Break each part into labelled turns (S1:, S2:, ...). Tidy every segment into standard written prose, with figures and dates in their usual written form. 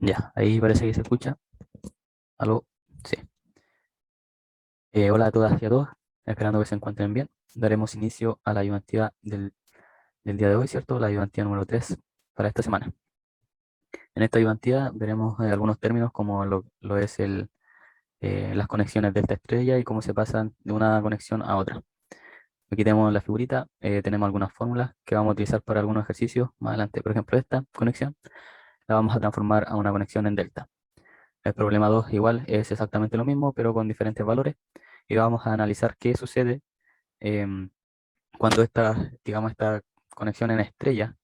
S1: Ya, ahí parece que se escucha. ¿Aló? Sí. Hola a todas y a todos, esperando que se encuentren bien. Daremos inicio a la ayudantía del día de hoy, ¿cierto? La ayudantía número 3 para esta semana. En esta ayudantía veremos algunos términos como lo es las conexiones delta estrella y cómo se pasan de una conexión a otra. Aquí tenemos la figurita, tenemos algunas fórmulas que vamos a utilizar para algunos ejercicios más adelante. Por ejemplo, esta conexión la vamos a transformar a una conexión en delta. El problema 2 igual es exactamente lo mismo, pero con diferentes valores. Y vamos a analizar qué sucede em, cuando digamos, esta conexión en estrella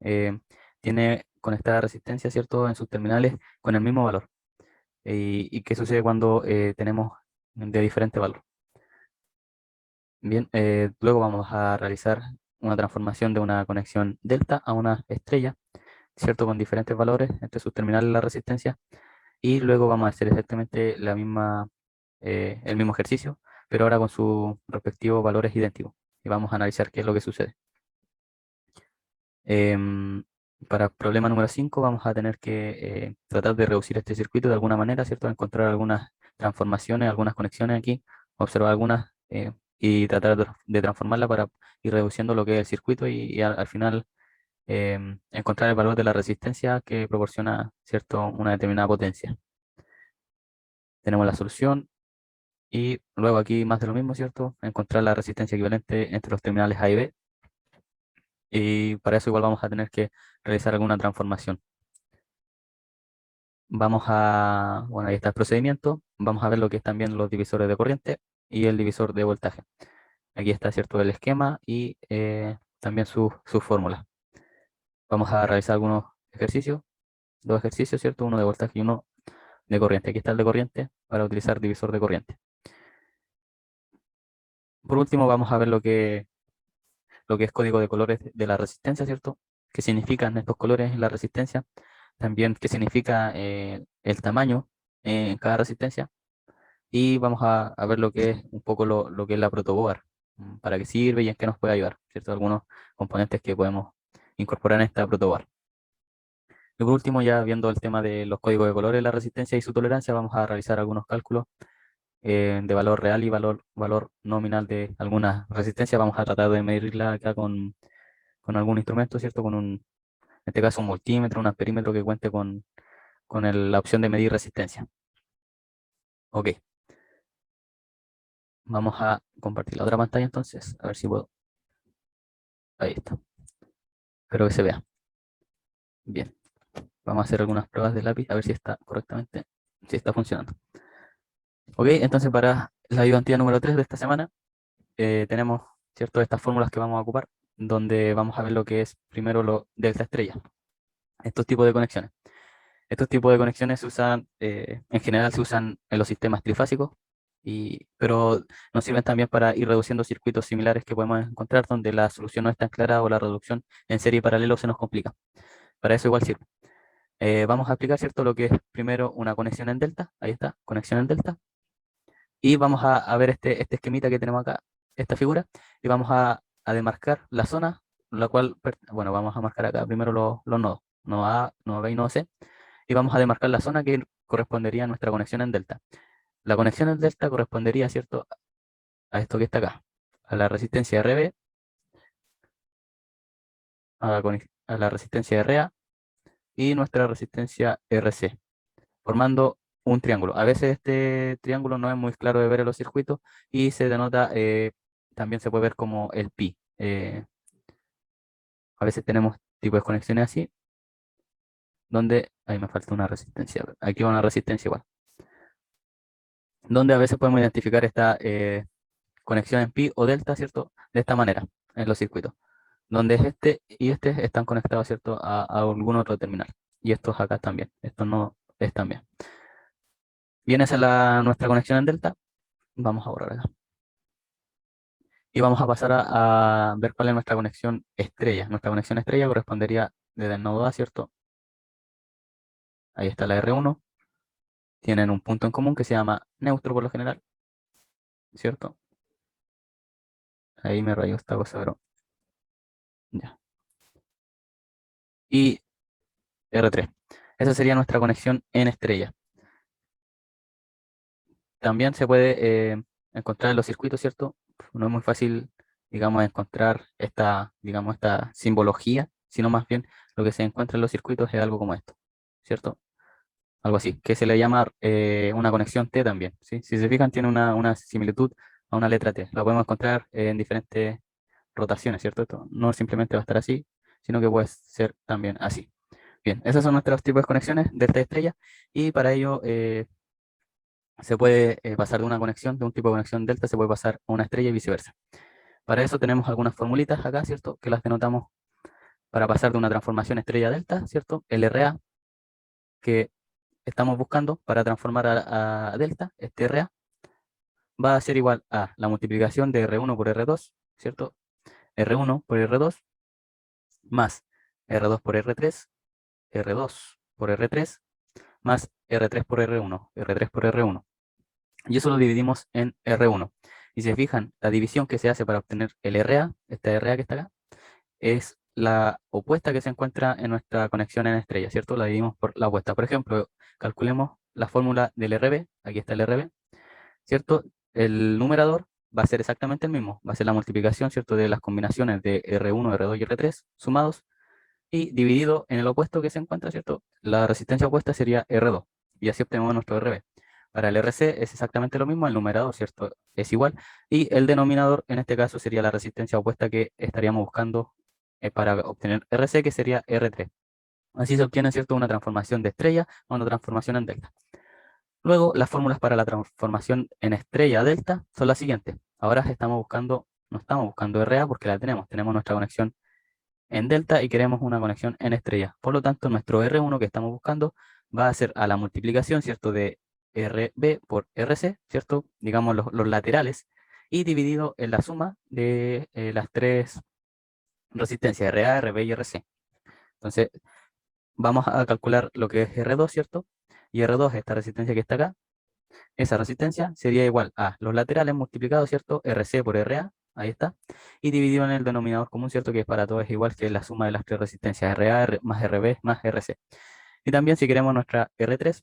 S1: em, tiene conectada resistencia, ¿cierto?, en sus terminales con el mismo valor. Y qué sucede cuando tenemos de diferente valor. Bien, luego vamos a realizar una transformación de una conexión delta a una estrella, ¿cierto?, con diferentes valores entre sus terminales la resistencia. Y luego vamos a hacer exactamente el mismo ejercicio, pero ahora con sus respectivos valores idénticos. Y vamos a analizar qué es lo que sucede. Em, para problema número 5 vamos a tener que tratar de reducir este circuito de alguna manera, ¿cierto? Encontrar algunas transformaciones, algunas conexiones aquí, observar algunas y tratar de transformarla para ir reduciendo lo que es el circuito y al final encontrar el valor de la resistencia que proporciona, ¿cierto?, una determinada potencia. Tenemos la solución. Y luego aquí más de lo mismo, ¿cierto? Encontrar la resistencia equivalente entre los terminales A y B. Y para eso igual vamos a tener que realizar alguna transformación. Bueno, ahí está el procedimiento. Vamos a ver lo que es también los divisores de corriente y el divisor de voltaje. Aquí está, ¿cierto?, el esquema y también su fórmula. Vamos a realizar algunos ejercicios, dos ejercicios, ¿cierto? Uno de voltaje y uno de corriente. Aquí está el de corriente para utilizar divisor de corriente. Por último, vamos a ver lo que es código de colores de la resistencia, ¿cierto? ¿Qué significan estos colores en la resistencia? También qué significa el tamaño en cada resistencia. Y vamos a ver lo que es un poco lo que es la protoboard, para qué sirve y en qué nos puede ayudar, ¿cierto? Algunos componentes que podemos incorporar en esta protoboard. Y por último, ya viendo el tema de los códigos de colores, la resistencia y su tolerancia, vamos a realizar algunos cálculos de valor real y valor nominal de alguna resistencia. Vamos a tratar de medirla acá con algún instrumento, ¿cierto? En este caso un multímetro, un amperímetro que cuente con la opción de medir resistencia. Ok, vamos a compartir la otra pantalla entonces, a ver si puedo. Ahí está, espero que se vea. Bien, vamos a hacer algunas pruebas de lápiz, a ver si está correctamente, si está funcionando. Ok, entonces para la ayudantía número 3 de esta semana, tenemos, ¿cierto?, estas fórmulas que vamos a ocupar, donde vamos a ver lo que es primero lo delta estrella, estos tipos de conexiones. Estos tipos de conexiones se usan, en general se usan en los sistemas trifásicos, pero nos sirven también para ir reduciendo circuitos similares que podemos encontrar donde la solución no es tan clara o la reducción en serie y paralelo se nos complica. Para eso igual sirve. Vamos a aplicar, ¿cierto?, lo que es primero una conexión en delta. Ahí está, conexión en delta. Y vamos a ver este esquemita que tenemos acá, esta figura, y vamos a demarcar la zona, la cual, bueno, vamos a marcar acá primero los nodos, nodo A y nodo C, y vamos a demarcar la zona que correspondería a nuestra conexión en delta. La conexión en delta correspondería, ¿cierto?, a esto que está acá, a la resistencia RB, a la resistencia RA y nuestra resistencia RC, formando un triángulo. A veces este triángulo no es muy claro de ver en los circuitos y se denota, también se puede ver como el pi. A veces tenemos tipos de conexiones así, donde, ahí me falta una resistencia, aquí va una resistencia igual, donde a veces podemos identificar esta conexión en pi o delta, ¿cierto? De esta manera, en los circuitos, donde este y este están conectados, ¿cierto?, a algún otro terminal. Y estos acá también, estos no están bien. Bien, esa es nuestra conexión en delta. Vamos a borrar acá. Y vamos a pasar a ver cuál es nuestra conexión estrella. Nuestra conexión estrella correspondería desde el nodo A, ¿cierto? Ahí está la R1. Tienen un punto en común que se llama neutro por lo general, ¿cierto? Ahí me rayó esta cosa, pero ya. Y R3. Esa sería nuestra conexión en estrella. También se puede encontrar en los circuitos, ¿cierto? No es muy fácil, digamos, encontrar digamos, esta simbología, sino más bien lo que se encuentra en los circuitos es algo como esto, ¿cierto? Algo así, que se le llama una conexión T también, ¿sí? Si se fijan, tiene una similitud a una letra T. La podemos encontrar en diferentes rotaciones, ¿cierto? Esto no simplemente va a estar así, sino que puede ser también así. Bien, esos son nuestros tipos de conexiones, delta y estrella, y para ello se puede pasar de una conexión, de un tipo de conexión delta, se puede pasar a una estrella y viceversa. Para eso tenemos algunas formulitas acá, ¿cierto? Que las denotamos para pasar de una transformación estrella a delta, ¿cierto? El RA que estamos buscando para transformar a delta, este RA, va a ser igual a la multiplicación de R1 por R2, ¿cierto? R1 por R2 más R2 por R3, R2 por R3 más R3 por R1, R3 por R1. Y eso lo dividimos en R1. Y si se fijan, la división que se hace para obtener el RA, esta RA que está acá, es la opuesta que se encuentra en nuestra conexión en estrella, ¿cierto? La dividimos por la opuesta. Por ejemplo, calculemos la fórmula del RB, aquí está el RB, ¿cierto? El numerador va a ser exactamente el mismo, va a ser la multiplicación, ¿cierto? De las combinaciones de R1, R2 y R3 sumados y dividido en el opuesto que se encuentra, ¿cierto? La resistencia opuesta sería R2 y así obtenemos nuestro RB. Para el RC es exactamente lo mismo, el numerador, ¿cierto? Es igual y el denominador en este caso sería la resistencia opuesta que estaríamos buscando para obtener RC, que sería R3. Así se obtiene, ¿cierto? Una transformación de estrella a una transformación en delta. Luego, las fórmulas para la transformación en estrella a delta son las siguientes. Ahora no estamos buscando RA porque la tenemos nuestra conexión en delta y queremos una conexión en estrella. Por lo tanto, nuestro R1 que estamos buscando va a ser a la multiplicación, ¿cierto? De RB por RC, ¿cierto? Digamos los laterales, y dividido en la suma de las tres resistencias, RA, RB y RC. Entonces, vamos a calcular lo que es R2, ¿cierto? Y R2, esta resistencia que está acá, esa resistencia sería igual a los laterales multiplicados, ¿cierto? RC por RA, ahí está, y dividido en el denominador común, ¿cierto? Que para todos es igual que la suma de las tres resistencias, RA más RB más RC. Y también si queremos nuestra R3,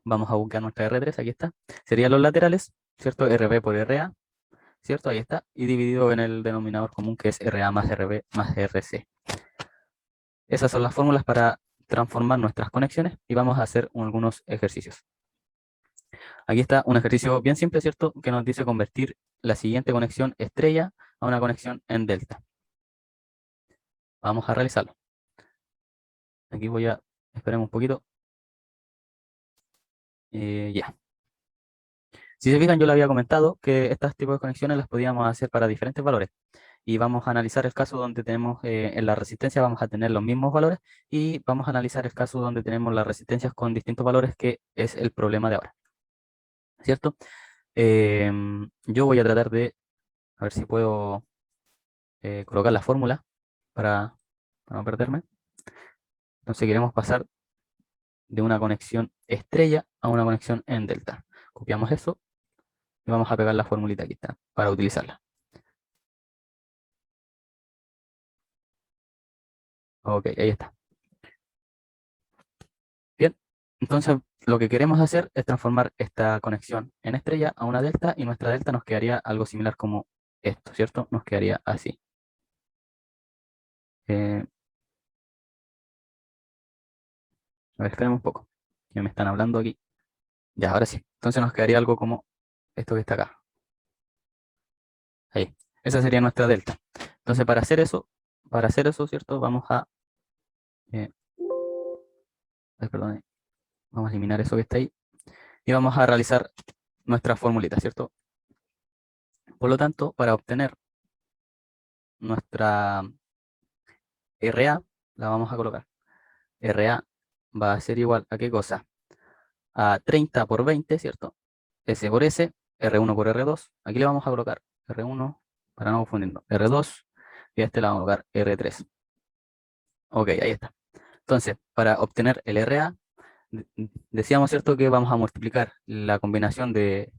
S1: vamos a buscar nuestra R3, aquí está, serían los laterales, ¿cierto? RB por RA, ¿cierto? Ahí está, y dividido en el denominador común que es RA más RB más RC. Esas son las fórmulas para transformar nuestras conexiones y vamos a hacer algunos ejercicios. Aquí está un ejercicio bien simple, ¿cierto? Que nos dice convertir la siguiente conexión estrella a una conexión en delta. Vamos a realizarlo. Aquí voy a esperar un poquito. Ya. Si se fijan, yo le había comentado que estos tipos de conexiones las podíamos hacer para diferentes valores. Y vamos a analizar el caso donde tenemos en la resistencia, vamos a tener los mismos valores. Y vamos a analizar el caso donde tenemos las resistencias con distintos valores, que es el problema de ahora. ¿Cierto? Yo voy a tratar de, a ver si puedo colocar la fórmula para no perderme. Entonces queremos pasar de una conexión estrella a una conexión en delta. Copiamos eso y vamos a pegar la formulita aquí está, para utilizarla. Ok, ahí está. Bien, entonces lo que queremos hacer es transformar esta conexión en estrella a una delta y nuestra delta nos quedaría algo similar como esto, ¿cierto? Nos quedaría así. Eh, a ver, esperemos un poco, que me están hablando aquí. Ya, ahora sí. Entonces nos quedaría algo como esto que está acá. Ahí. Esa sería nuestra delta. Entonces para hacer eso, ¿cierto? Vamos a, eh, ay, perdón, vamos a eliminar eso que está ahí y vamos a realizar nuestra formulita, ¿cierto? Por lo tanto, para obtener nuestra RA, la vamos a colocar. RA va a ser igual a ¿qué cosa? A 30 por 20, ¿cierto? S por S, R1 por R2. Aquí le vamos a colocar R1 para no confundirnos. R2 y a este le vamos a colocar R3. Ok, ahí está. Entonces, para obtener el RA, decíamos, ¿cierto? Que vamos a multiplicar la combinación de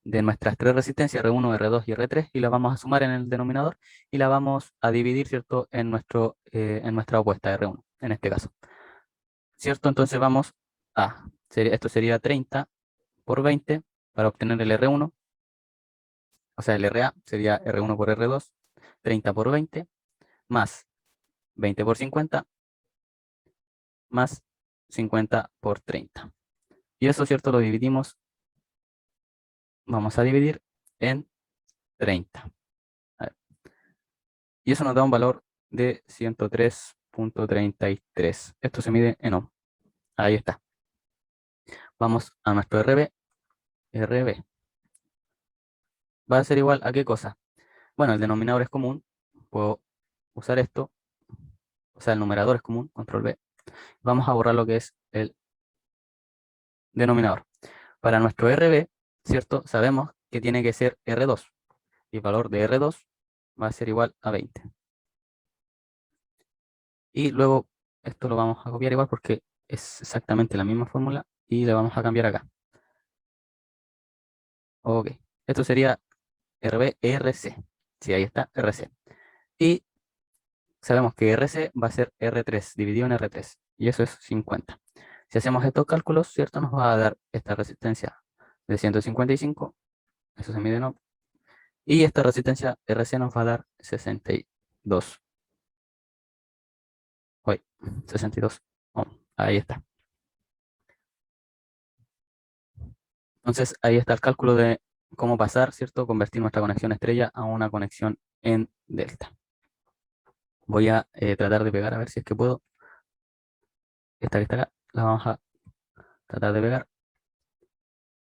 S1: nuestras tres resistencias, R1, R2 y R3, y las vamos a sumar en el denominador y la vamos a dividir, ¿cierto?, en nuestra opuesta, R1, en este caso. ¿cierto? Entonces vamos esto sería 30 por 20 para obtener el R1, o sea, el RA sería R1 por R2, 30 por 20, más 20 por 50, más 50 por 30. Y eso, ¿cierto? Lo dividimos, vamos a dividir en 30. A ver. Y eso nos da un valor de 103.33. Esto se mide en ohm. Ahí está. Vamos a nuestro RB. RB va a ser igual a qué cosa. Bueno, el denominador es común. Puedo usar esto. O sea, el numerador es común. Control B. Vamos a borrar lo que es el denominador. Para nuestro RB, ¿cierto? Sabemos que tiene que ser R2. Y el valor de R2 va a ser igual a 20. Y luego esto lo vamos a copiar igual porque es exactamente la misma fórmula y le vamos a cambiar acá. Ok. Esto sería RB RC. Sí, ahí está, RC. Y sabemos que RC va a ser R3 dividido en R3. Y eso es 50. Si hacemos estos cálculos, ¿cierto? Nos va a dar esta resistencia de 155. Eso se mide en ohm. Y esta resistencia RC nos va a dar 62. Hoy, 62 ohm. Ahí está. Entonces, ahí está el cálculo de cómo pasar, ¿cierto? Convertir nuestra conexión estrella a una conexión en delta. Voy a tratar de pegar a ver si es que puedo. Esta que está acá, la vamos a tratar de pegar.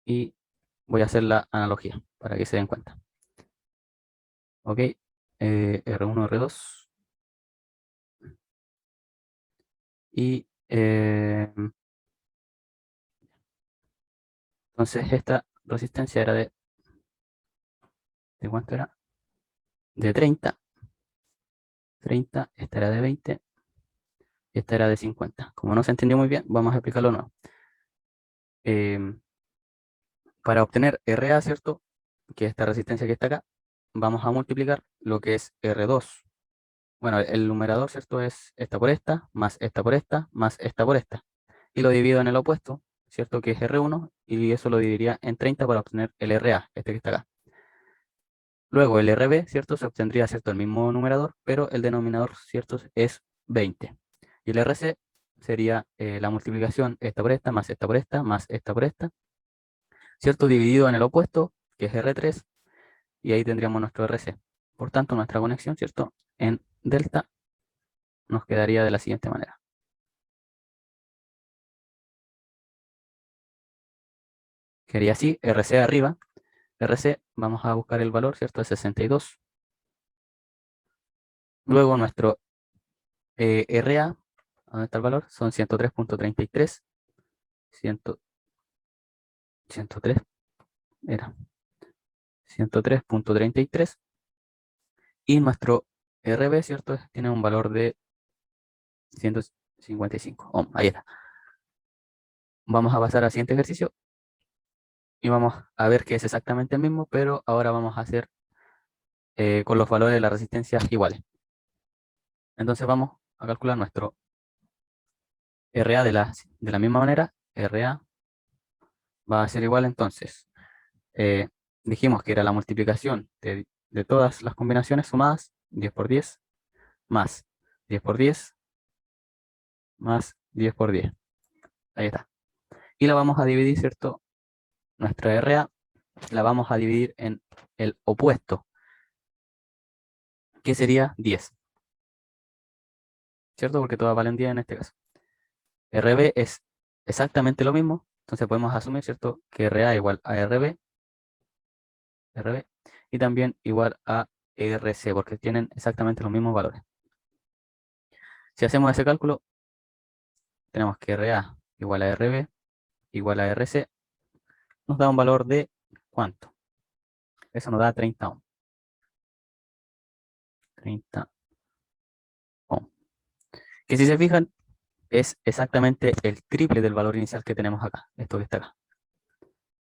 S1: Y voy a hacer la analogía para que se den cuenta. Ok, R1, R2. Y entonces esta resistencia era ¿de cuánto era? De 30. 30, esta era de 20. Y esta era de 50. Como no se entendió muy bien, vamos a explicarlo de nuevo. Para obtener RA, ¿cierto? Que es esta resistencia que está acá, vamos a multiplicar lo que es R2. Bueno, el numerador, ¿cierto? Es esta por esta, más esta por esta, más esta por esta. Y lo divido en el opuesto, ¿cierto? Que es R1, y eso lo dividiría en 30 para obtener el RA, este que está acá. Luego el RB, ¿cierto? Se obtendría, ¿cierto? El mismo numerador, pero el denominador, ¿cierto? Es 20. Y el RC sería la multiplicación esta por esta, más esta por esta, más esta por esta, ¿cierto? Dividido en el opuesto, que es R3, y ahí tendríamos nuestro RC. Por tanto, nuestra conexión, ¿cierto? En delta nos quedaría de la siguiente manera. Quedaría así, RC arriba, RC, vamos a buscar el valor, ¿cierto? De 62. Luego nuestro RA, ¿dónde está el valor? Son 103.33. 103, era 103.33. Y nuestro RB, ¿cierto? Tiene un valor de 155 ohm. Ahí está. Vamos a pasar al siguiente ejercicio y vamos a ver que es exactamente el mismo, pero ahora vamos a hacer con los valores de la resistencia iguales. Entonces vamos a calcular nuestro RA de la misma manera. RA va a ser igual entonces. eh, Dijimos que era la multiplicación de todas las combinaciones sumadas, 10 por 10, más 10 por 10, más 10 por 10. Ahí está. Y la vamos a dividir, ¿cierto? Nuestra RA la vamos a dividir en el opuesto, que sería 10, ¿cierto? Porque todas valen 10 en este caso. RB es exactamente lo mismo, entonces podemos asumir, ¿cierto? Que RA igual a RB, y también igual a RC, porque tienen exactamente los mismos valores. Si hacemos ese cálculo, tenemos que RA igual a RB igual a RC, nos da un valor de ¿cuánto? Eso nos da 30 ohm. 30 ohm. Que si se fijan, es exactamente el triple del valor inicial que tenemos acá, esto que está acá.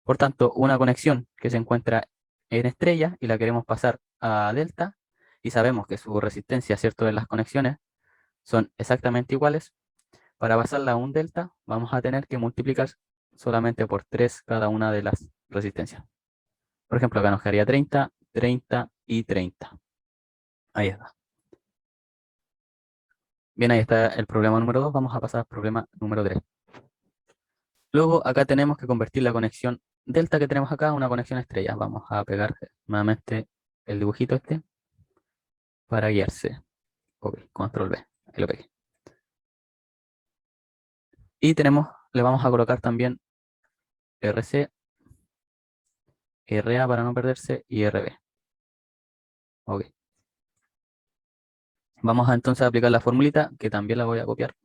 S1: Por tanto, una conexión que se encuentra en estrella y la queremos pasar a delta, y sabemos que su resistencia, ¿cierto?, de las conexiones son exactamente iguales, Para pasarla a un delta, vamos a tener que multiplicar solamente por 3 cada una de las resistencias. Por ejemplo, acá nos quedaría 30, 30 y 30. Ahí está. Bien, ahí está el problema número 2. Vamos a pasar al problema número 3. Luego, acá tenemos que convertir la conexión delta que tenemos acá a una conexión estrella. Vamos a pegar nuevamente el dibujito este para guiarse. Ok, control B. Ahí lo pegué. Y le vamos a colocar también RC, RA para no perderse y RB. Ok. Vamos a entonces aplicar la formulita, que también la voy a copiar.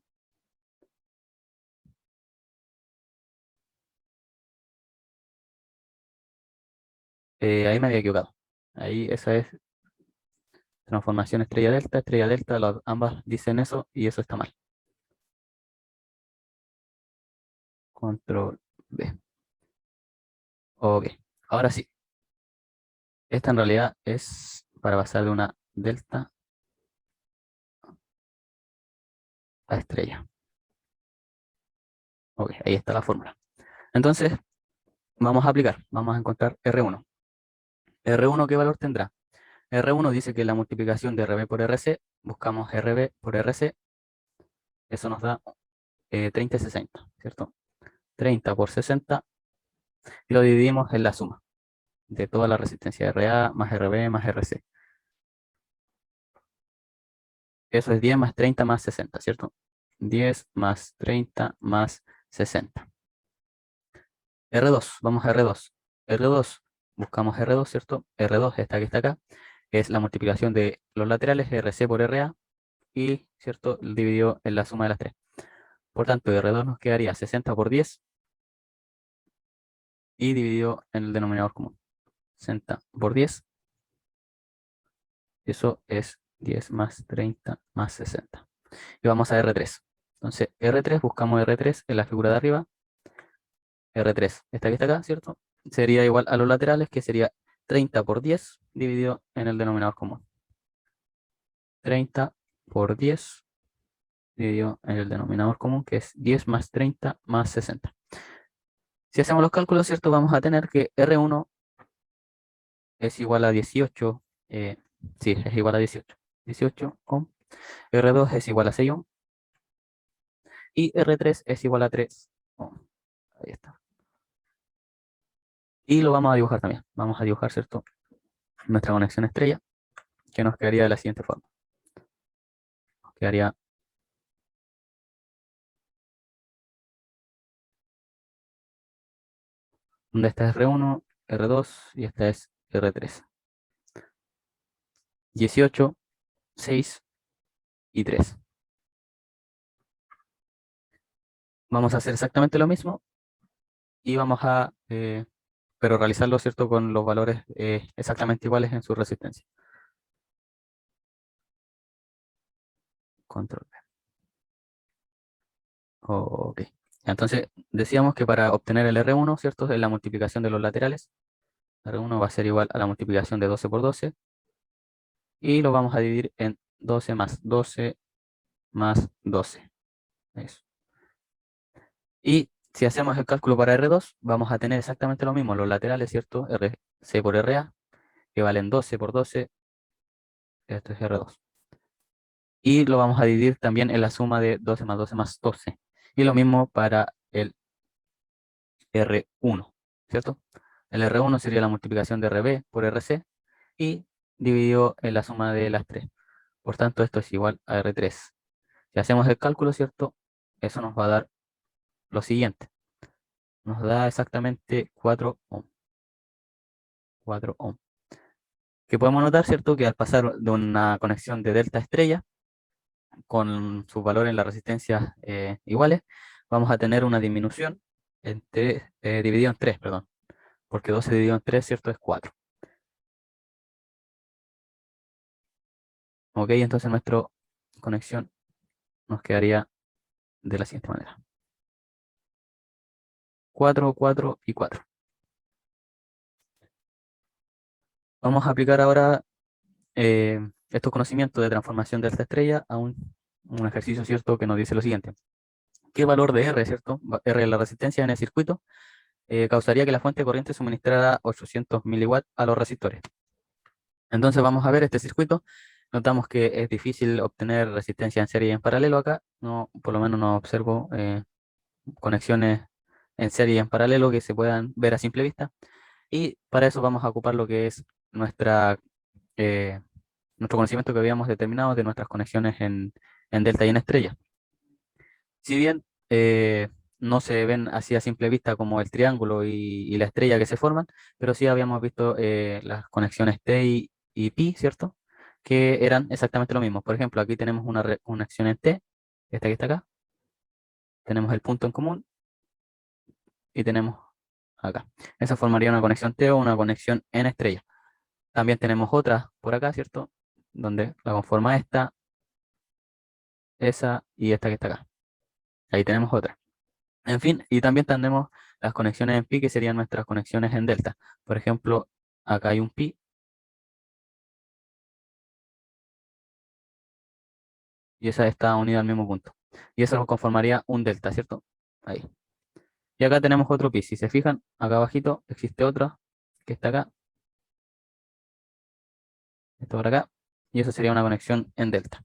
S1: Ahí me había equivocado. Ahí esa es transformación estrella delta, ambas dicen eso y eso está mal. Control B. Ok, ahora sí. Esta en realidad es para pasar de una delta a estrella. Ok, ahí está la fórmula. Entonces, vamos a aplicar. Vamos a encontrar R1. ¿R1 qué valor tendrá? R1 dice que la multiplicación de RB por RC, buscamos RB por RC, eso nos da 30 y 60, ¿cierto? 30 por 60 y lo dividimos en la suma de toda la resistencia RA más RB más RC. Eso es 10 más 30 más 60, ¿cierto? 10 más 30 más 60. R2, vamos a R2. R2, buscamos R2, ¿cierto? R2, esta que está acá, es la multiplicación de los laterales RC por RA y, ¿cierto? Dividido en la suma de las tres. Por tanto, R2 nos quedaría 60 por 10 y dividido en el denominador común. 60 por 10, eso es 10 más 30 más 60. Y vamos a R3. Entonces, R3, buscamos R3 en la figura de arriba. R3, esta que está acá, ¿cierto? Sería igual a los laterales, que sería 30 por 10 dividido en el denominador común. 30 por 10 dividido en el denominador común, que es 10 más 30 más 60. Si hacemos los cálculos, ¿cierto? Vamos a tener que R1 es igual a 18. Sí, es igual a 18. 18 ohm. R2 es igual a 6 ohm. Y R3 es igual a 3 ohm. Ahí está. Y lo vamos a dibujar también. Vamos a dibujar, ¿cierto? Nuestra conexión estrella, que nos quedaría de la siguiente forma. Nos quedaría, donde esta es R1, R2 y esta es R3. 18, 6 y 3. Vamos a hacer exactamente lo mismo y vamos a, pero realizarlo, ¿cierto? Con los valores exactamente iguales en su resistencia. Control V. Ok. Entonces, decíamos que para obtener el R1, ¿cierto? Es la multiplicación de los laterales. R1 va a ser igual a la multiplicación de 12 por 12. Y lo vamos a dividir en 12 más 12 más 12. Eso. Y si hacemos el cálculo para R2, vamos a tener exactamente lo mismo. Los laterales, ¿cierto? RC por RA, que valen 12 por 12. Esto es R2. Y lo vamos a dividir también en la suma de 12 más 12 más 12. Y lo mismo para el R1, ¿cierto? El R1 sería la multiplicación de RB por RC y dividido en la suma de las tres. Por tanto, esto es igual a R3. Si hacemos el cálculo, ¿cierto? Eso nos va a dar lo siguiente. Nos da exactamente 4 ohm. 4 ohm. Que podemos notar, ¿cierto? Que al pasar de una conexión de delta a estrella, con sus valores en la resistencia iguales, vamos a tener una disminución dividido en 3, perdón. Porque 12 dividido en 3, ¿cierto? Es 4. Ok, entonces nuestra conexión nos quedaría de la siguiente manera. 4, 4 y 4. Vamos a aplicar ahora estos conocimientos de transformación de esta estrella a un ejercicio, ¿cierto? Que nos dice lo siguiente. ¿Qué valor de R, cierto? R es la resistencia en el circuito, causaría que la fuente de corriente suministrara 800 miliwatts a los resistores. Entonces vamos a ver este circuito. Notamos que es difícil obtener resistencia en serie y en paralelo acá. No, por lo menos no observo conexiones en serie y en paralelo que se puedan ver a simple vista. Y para eso vamos a ocupar lo que es eh, nuestro conocimiento que habíamos determinado de nuestras conexiones en delta y en estrella. Si bien no se ven así a simple vista como el triángulo y la estrella que se forman, pero sí habíamos visto las conexiones T y pi, ¿cierto? Que eran exactamente lo mismo. Por ejemplo, aquí tenemos una conexión en T, esta que está acá, tenemos el punto en común y tenemos acá. Esa formaría una conexión T o una conexión en estrella. También tenemos otra por acá, ¿cierto? Donde la conforma esta, esa y esta que está acá. Ahí tenemos otra. En fin, y también tendremos las conexiones en pi, que serían nuestras conexiones en delta. Por ejemplo, acá hay un pi y esa está unida al mismo punto. Y eso nos conformaría un delta, ¿cierto? Ahí. Y acá tenemos otro pi. Si se fijan, acá abajito existe otro que está acá, esto por acá, y eso sería una conexión en delta.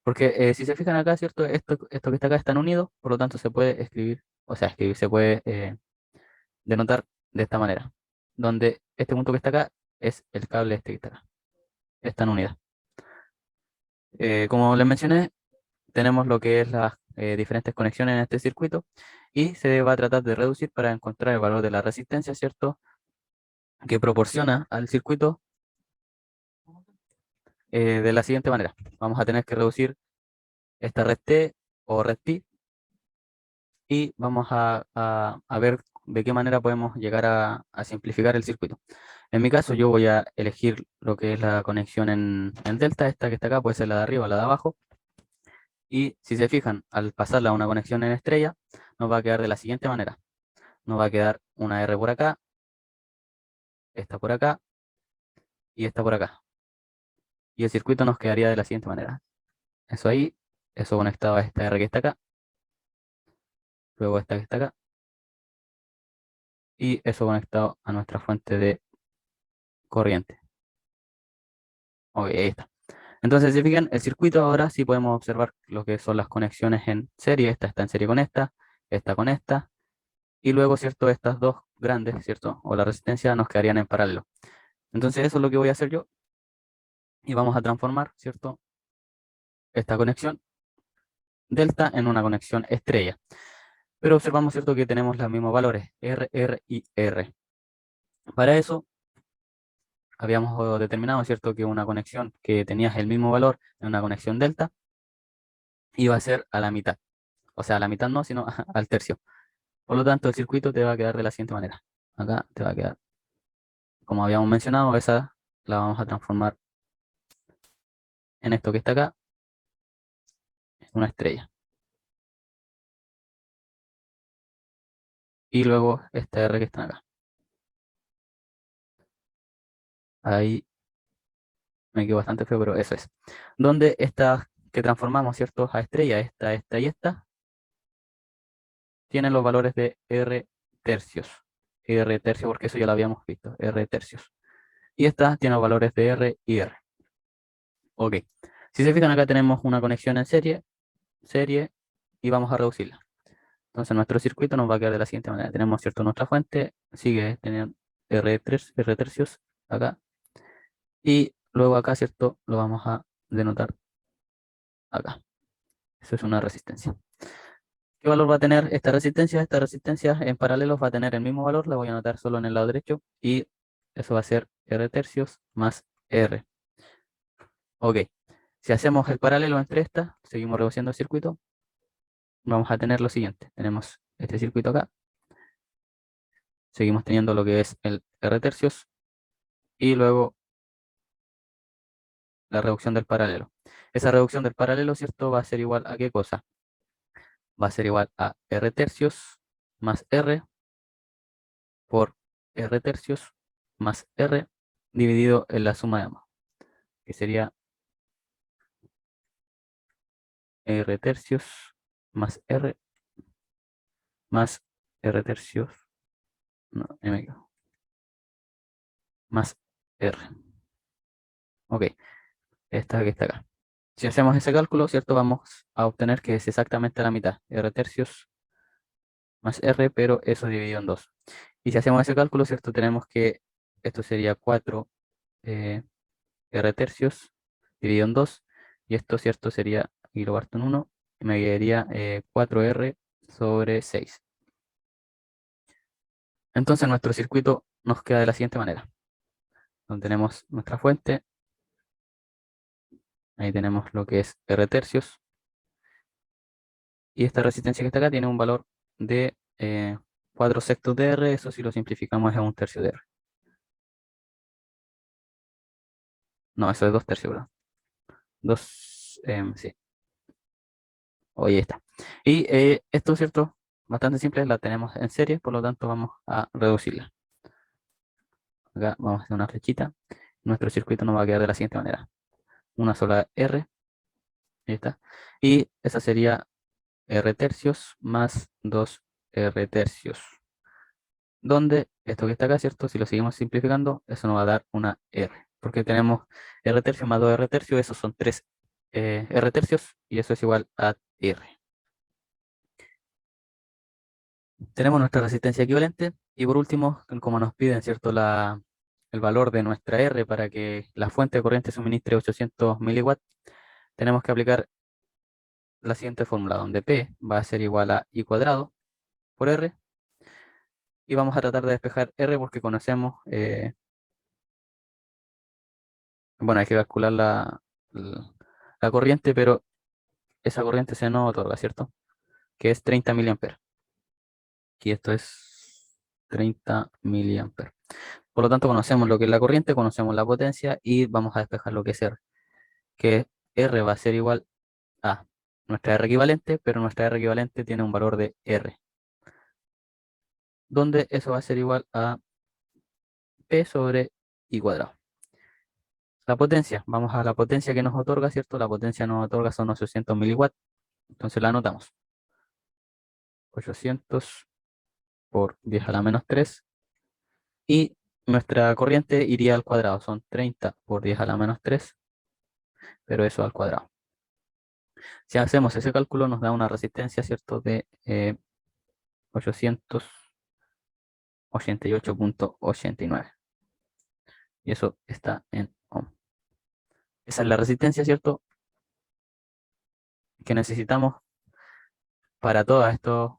S1: Porque si se fijan acá, ¿cierto? Esto que está acá están unidos, por lo tanto se puede escribir, o sea, escribir, se puede denotar de esta manera, donde este punto que está acá es el cable este que está acá. Están unidas. Como les mencioné, tenemos lo que es las diferentes conexiones en este circuito y se va a tratar de reducir para encontrar el valor de la resistencia, ¿cierto? Que proporciona al circuito de la siguiente manera. Vamos a tener que reducir esta red T o red pi y vamos a ver de qué manera podemos llegar a simplificar el circuito. En mi caso, yo voy a elegir lo que es la conexión en delta, esta que está acá, puede ser la de arriba o la de abajo. Y si se fijan, al pasarla a una conexión en estrella, nos va a quedar de la siguiente manera. Nos va a quedar una R por acá, esta por acá y esta por acá. Y el circuito nos quedaría de la siguiente manera. Eso ahí, eso conectado a esta R que está acá, luego esta que está acá, y eso conectado a nuestra fuente de corriente. Ok, ahí está. Entonces, si se fijan, el circuito ahora sí podemos observar lo que son las conexiones en serie. Esta está en serie esta con esta, y luego, ¿cierto? Estas dos grandes, ¿cierto? O la resistencia nos quedarían en paralelo. Entonces, eso es lo que voy a hacer yo. Y vamos a transformar, ¿cierto? Esta conexión delta en una conexión estrella. Pero observamos, ¿cierto? Que tenemos los mismos valores, R, R y R. Para eso, habíamos determinado, ¿cierto? Que una conexión que tenía el mismo valor en una conexión delta iba a ser a la mitad. O sea, a la mitad no, sino al tercio. Por lo tanto, el circuito te va a quedar de la siguiente manera. Acá te va a quedar, como habíamos mencionado, esa la vamos a transformar en esto que está acá, en una estrella. Y luego esta R que está acá. Ahí me quedó bastante feo, pero eso es. Donde estas que transformamos, ¿cierto? A estrella, esta y esta, tienen los valores de R tercios. R tercio, porque eso ya lo habíamos visto, R tercios. Y esta tiene los valores de R y R. Ok. Si se fijan acá tenemos una conexión en serie, y vamos a reducirla. Entonces nuestro circuito nos va a quedar de la siguiente manera. Tenemos, ¿cierto? Nuestra fuente sigue teniendo R tercios acá. Y luego acá, ¿cierto? Lo vamos a denotar acá. Eso es una resistencia. ¿Qué valor va a tener esta resistencia? Esta resistencia en paralelo va a tener el mismo valor, la voy a anotar solo en el lado derecho, y eso va a ser R tercios más R. Ok, si hacemos el paralelo entre estas, seguimos reduciendo el circuito, vamos a tener lo siguiente. Tenemos este circuito acá, seguimos teniendo lo que es el R tercios, y luego la reducción del paralelo. Esa reducción del paralelo, ¿cierto? Va a ser igual a ¿qué cosa? Va a ser igual a R tercios más R por R tercios más R dividido en la suma de ambos, que sería R tercios más R más R tercios, no, me equivoco, más R. Ok, esta que está acá. Si hacemos ese cálculo, ¿cierto? Vamos a obtener que es exactamente la mitad, R tercios más R, pero eso dividido en 2. Y si hacemos ese cálculo, ¿cierto? Tenemos que esto sería 4 R tercios dividido en 2, y esto, ¿cierto? Sería, y lo parto en 1, y me quedaría 4R sobre 6. Entonces nuestro circuito nos queda de la siguiente manera, donde tenemos nuestra fuente, ahí tenemos lo que es R tercios, y esta resistencia que está acá tiene un valor de 4 sextos de R, eso si lo simplificamos es un tercio de R. No, eso es 2 tercios, ¿verdad? 2, sí, ahí está. Y esto, ¿cierto? Bastante simple, la tenemos en serie, por lo tanto vamos a reducirla. Acá vamos a hacer una flechita. Nuestro circuito nos va a quedar de la siguiente manera. Una sola R, ahí está. Y esa sería R tercios más 2 R tercios. Donde esto que está acá, ¿cierto? Si lo seguimos simplificando, eso nos va a dar una R. Porque tenemos R tercios más 2 R tercios, esos son 3 R tercios, y eso es igual a R. Tenemos nuestra resistencia equivalente, y por último, como nos piden, ¿cierto? El valor de nuestra R para que la fuente de corriente suministre 800 miliwatts, tenemos que aplicar la siguiente fórmula, donde P va a ser igual a I cuadrado por R, y vamos a tratar de despejar R porque conocemos, bueno, hay que calcular la corriente, pero esa corriente se nos otorga, ¿cierto? Que es 30 miliamperes. Y esto es 30 miliamperes. Por lo tanto, conocemos lo que es la corriente, conocemos la potencia, y vamos a despejar lo que es R, que R va a ser igual a nuestra R equivalente, pero nuestra R equivalente tiene un valor de R, donde eso va a ser igual a P sobre I cuadrado. La potencia, vamos a la potencia que nos otorga, ¿cierto? La potencia nos otorga son 800 miliwatts, entonces la anotamos. 800 por 10 a la menos 3, y nuestra corriente iría al cuadrado, son 30 por 10 a la menos 3, pero eso al cuadrado. Si hacemos ese cálculo nos da una resistencia, ¿cierto? De 888.89, y eso está en ohm. Esa es la resistencia, ¿cierto? Que necesitamos para toda esta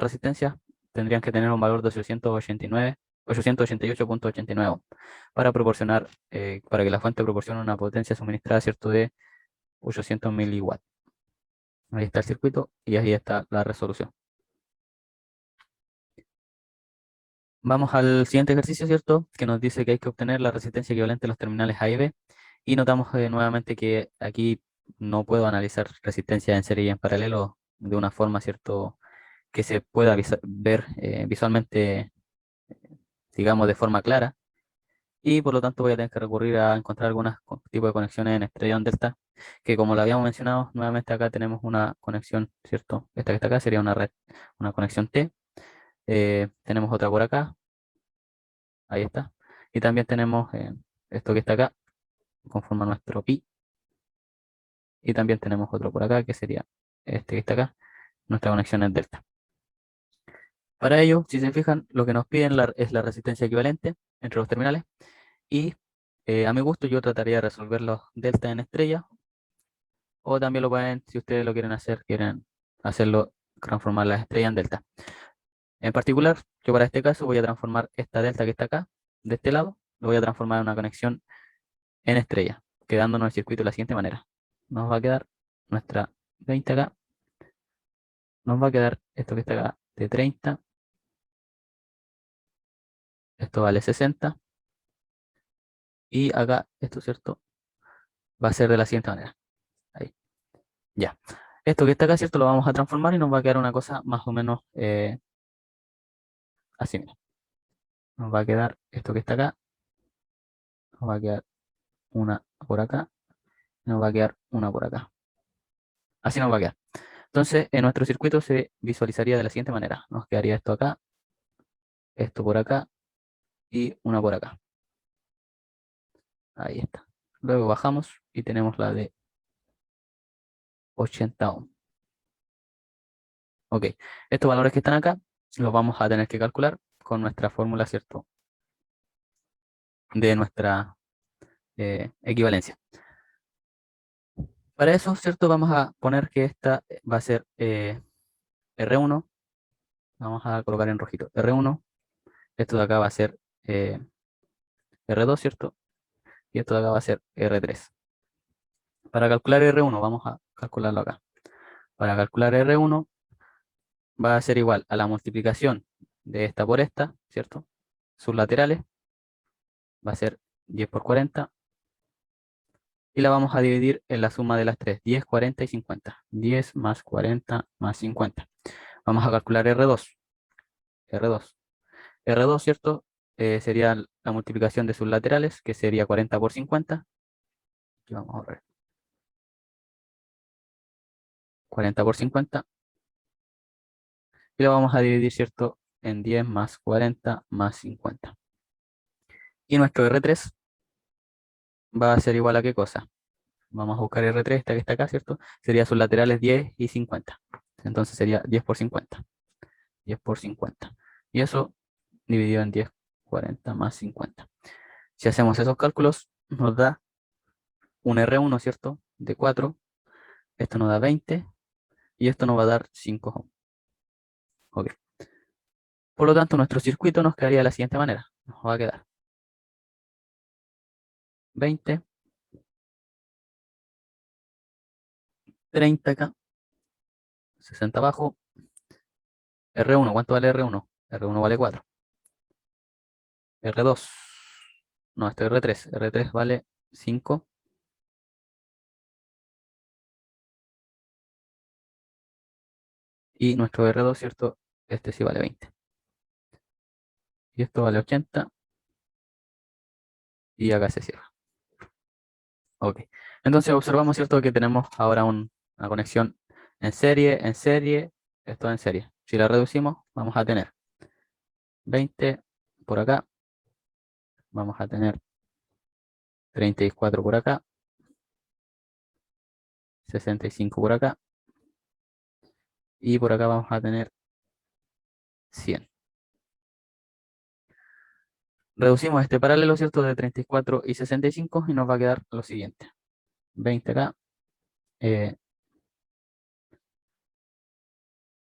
S1: resistencia. Tendrían que tener un valor de 888.89 ohm para proporcionar, para que la fuente proporcione una potencia suministrada, ¿cierto? De 800 miliwatts. Ahí está el circuito y ahí está la resolución. Vamos al siguiente ejercicio, ¿cierto? Que nos dice que hay que obtener la resistencia equivalente a los terminales A y B. Y notamos nuevamente que aquí no puedo analizar resistencia en serie y en paralelo de una forma, ¿cierto? Que se pueda ver visualmente, digamos, de forma clara. Y por lo tanto voy a tener que recurrir a encontrar algunos tipos de conexiones en estrella o en delta, que como lo habíamos mencionado, nuevamente acá tenemos una conexión, ¿cierto? Esta que está acá sería una red, una conexión T. Tenemos otra por acá, ahí está. Y también tenemos esto que está acá, conforma nuestro pi. Y también tenemos otro por acá, que sería este que está acá, nuestra conexión en delta. Para ello, si se fijan, lo que nos piden es la resistencia equivalente entre los terminales. Y a mi gusto yo trataría de resolver los delta en estrella, o también lo pueden, si ustedes lo quieren hacer, quieren hacerlo, transformar las estrellas en delta. En particular, yo para este caso voy a transformar esta delta que está acá, de este lado, lo voy a transformar en una conexión en estrella, quedándonos el circuito de la siguiente manera. Nos va a quedar nuestra 20 acá, nos va a quedar esto que está acá de 30, esto vale 60, y acá esto, ¿cierto? Va a ser de la siguiente manera. Ahí, ya. Esto que está acá, ¿cierto? Lo vamos a transformar y nos va a quedar una cosa más o menos así, mira. Nos va a quedar esto que está acá, nos va a quedar una por acá, nos va a quedar una por acá. Así nos va a quedar. Entonces, en nuestro circuito se visualizaría de la siguiente manera. Nos quedaría esto acá, esto por acá y una por acá. Ahí está. Luego bajamos y tenemos la de 80 ohm. Ok, estos valores que están acá los vamos a tener que calcular con nuestra fórmula, ¿cierto? De nuestra equivalencia. Para eso, ¿cierto? Vamos a poner que esta va a ser R1. Vamos a colocar en rojito R1. Esto de acá va a ser R2, ¿cierto? Y esto de acá va a ser R3. Para calcular R1, vamos a calcularlo acá. Para calcular R1 va a ser igual a la multiplicación de esta por esta, ¿cierto? Sus laterales va a ser 10 por 40. Y la vamos a dividir en la suma de las tres, 10, 40 y 50. 10 más 40 más 50. Vamos a calcular R2. R2. R2, ¿cierto? Sería la multiplicación de sus laterales, que sería 40 por 50. Aquí vamos a ver. 40 por 50. Y lo vamos a dividir, ¿cierto? En 10 más 40 más 50. Y nuestro R3 va a ser igual a qué cosa. Vamos a buscar R3, esta que está acá, ¿cierto? Sería sus laterales 10 y 50. Entonces sería 10 por 50. 10 por 50. Y eso dividido en 10, 40 más 50. Si hacemos esos cálculos, nos da un R1, ¿cierto? De 4. Esto nos da 20. Y esto nos va a dar 5 ohm. Ok. Por lo tanto, nuestro circuito nos quedaría de la siguiente manera. Nos va a quedar 20, 30 acá, 60 abajo. R1, ¿cuánto vale R1? R1 vale 4. R2, no, esto es R3. R3 vale 5. Y nuestro R2, ¿cierto? Este sí vale 20. Y esto vale 80. Y acá se cierra. Ok. Entonces observamos, ¿cierto? Que tenemos ahora una conexión en serie, esto en serie. Si la reducimos, vamos a tener 20 por acá, vamos a tener 34 por acá, 65 por acá, y por acá vamos a tener 100. Reducimos este paralelo, ¿cierto? De 34 y 65 y nos va a quedar lo siguiente. 20 acá,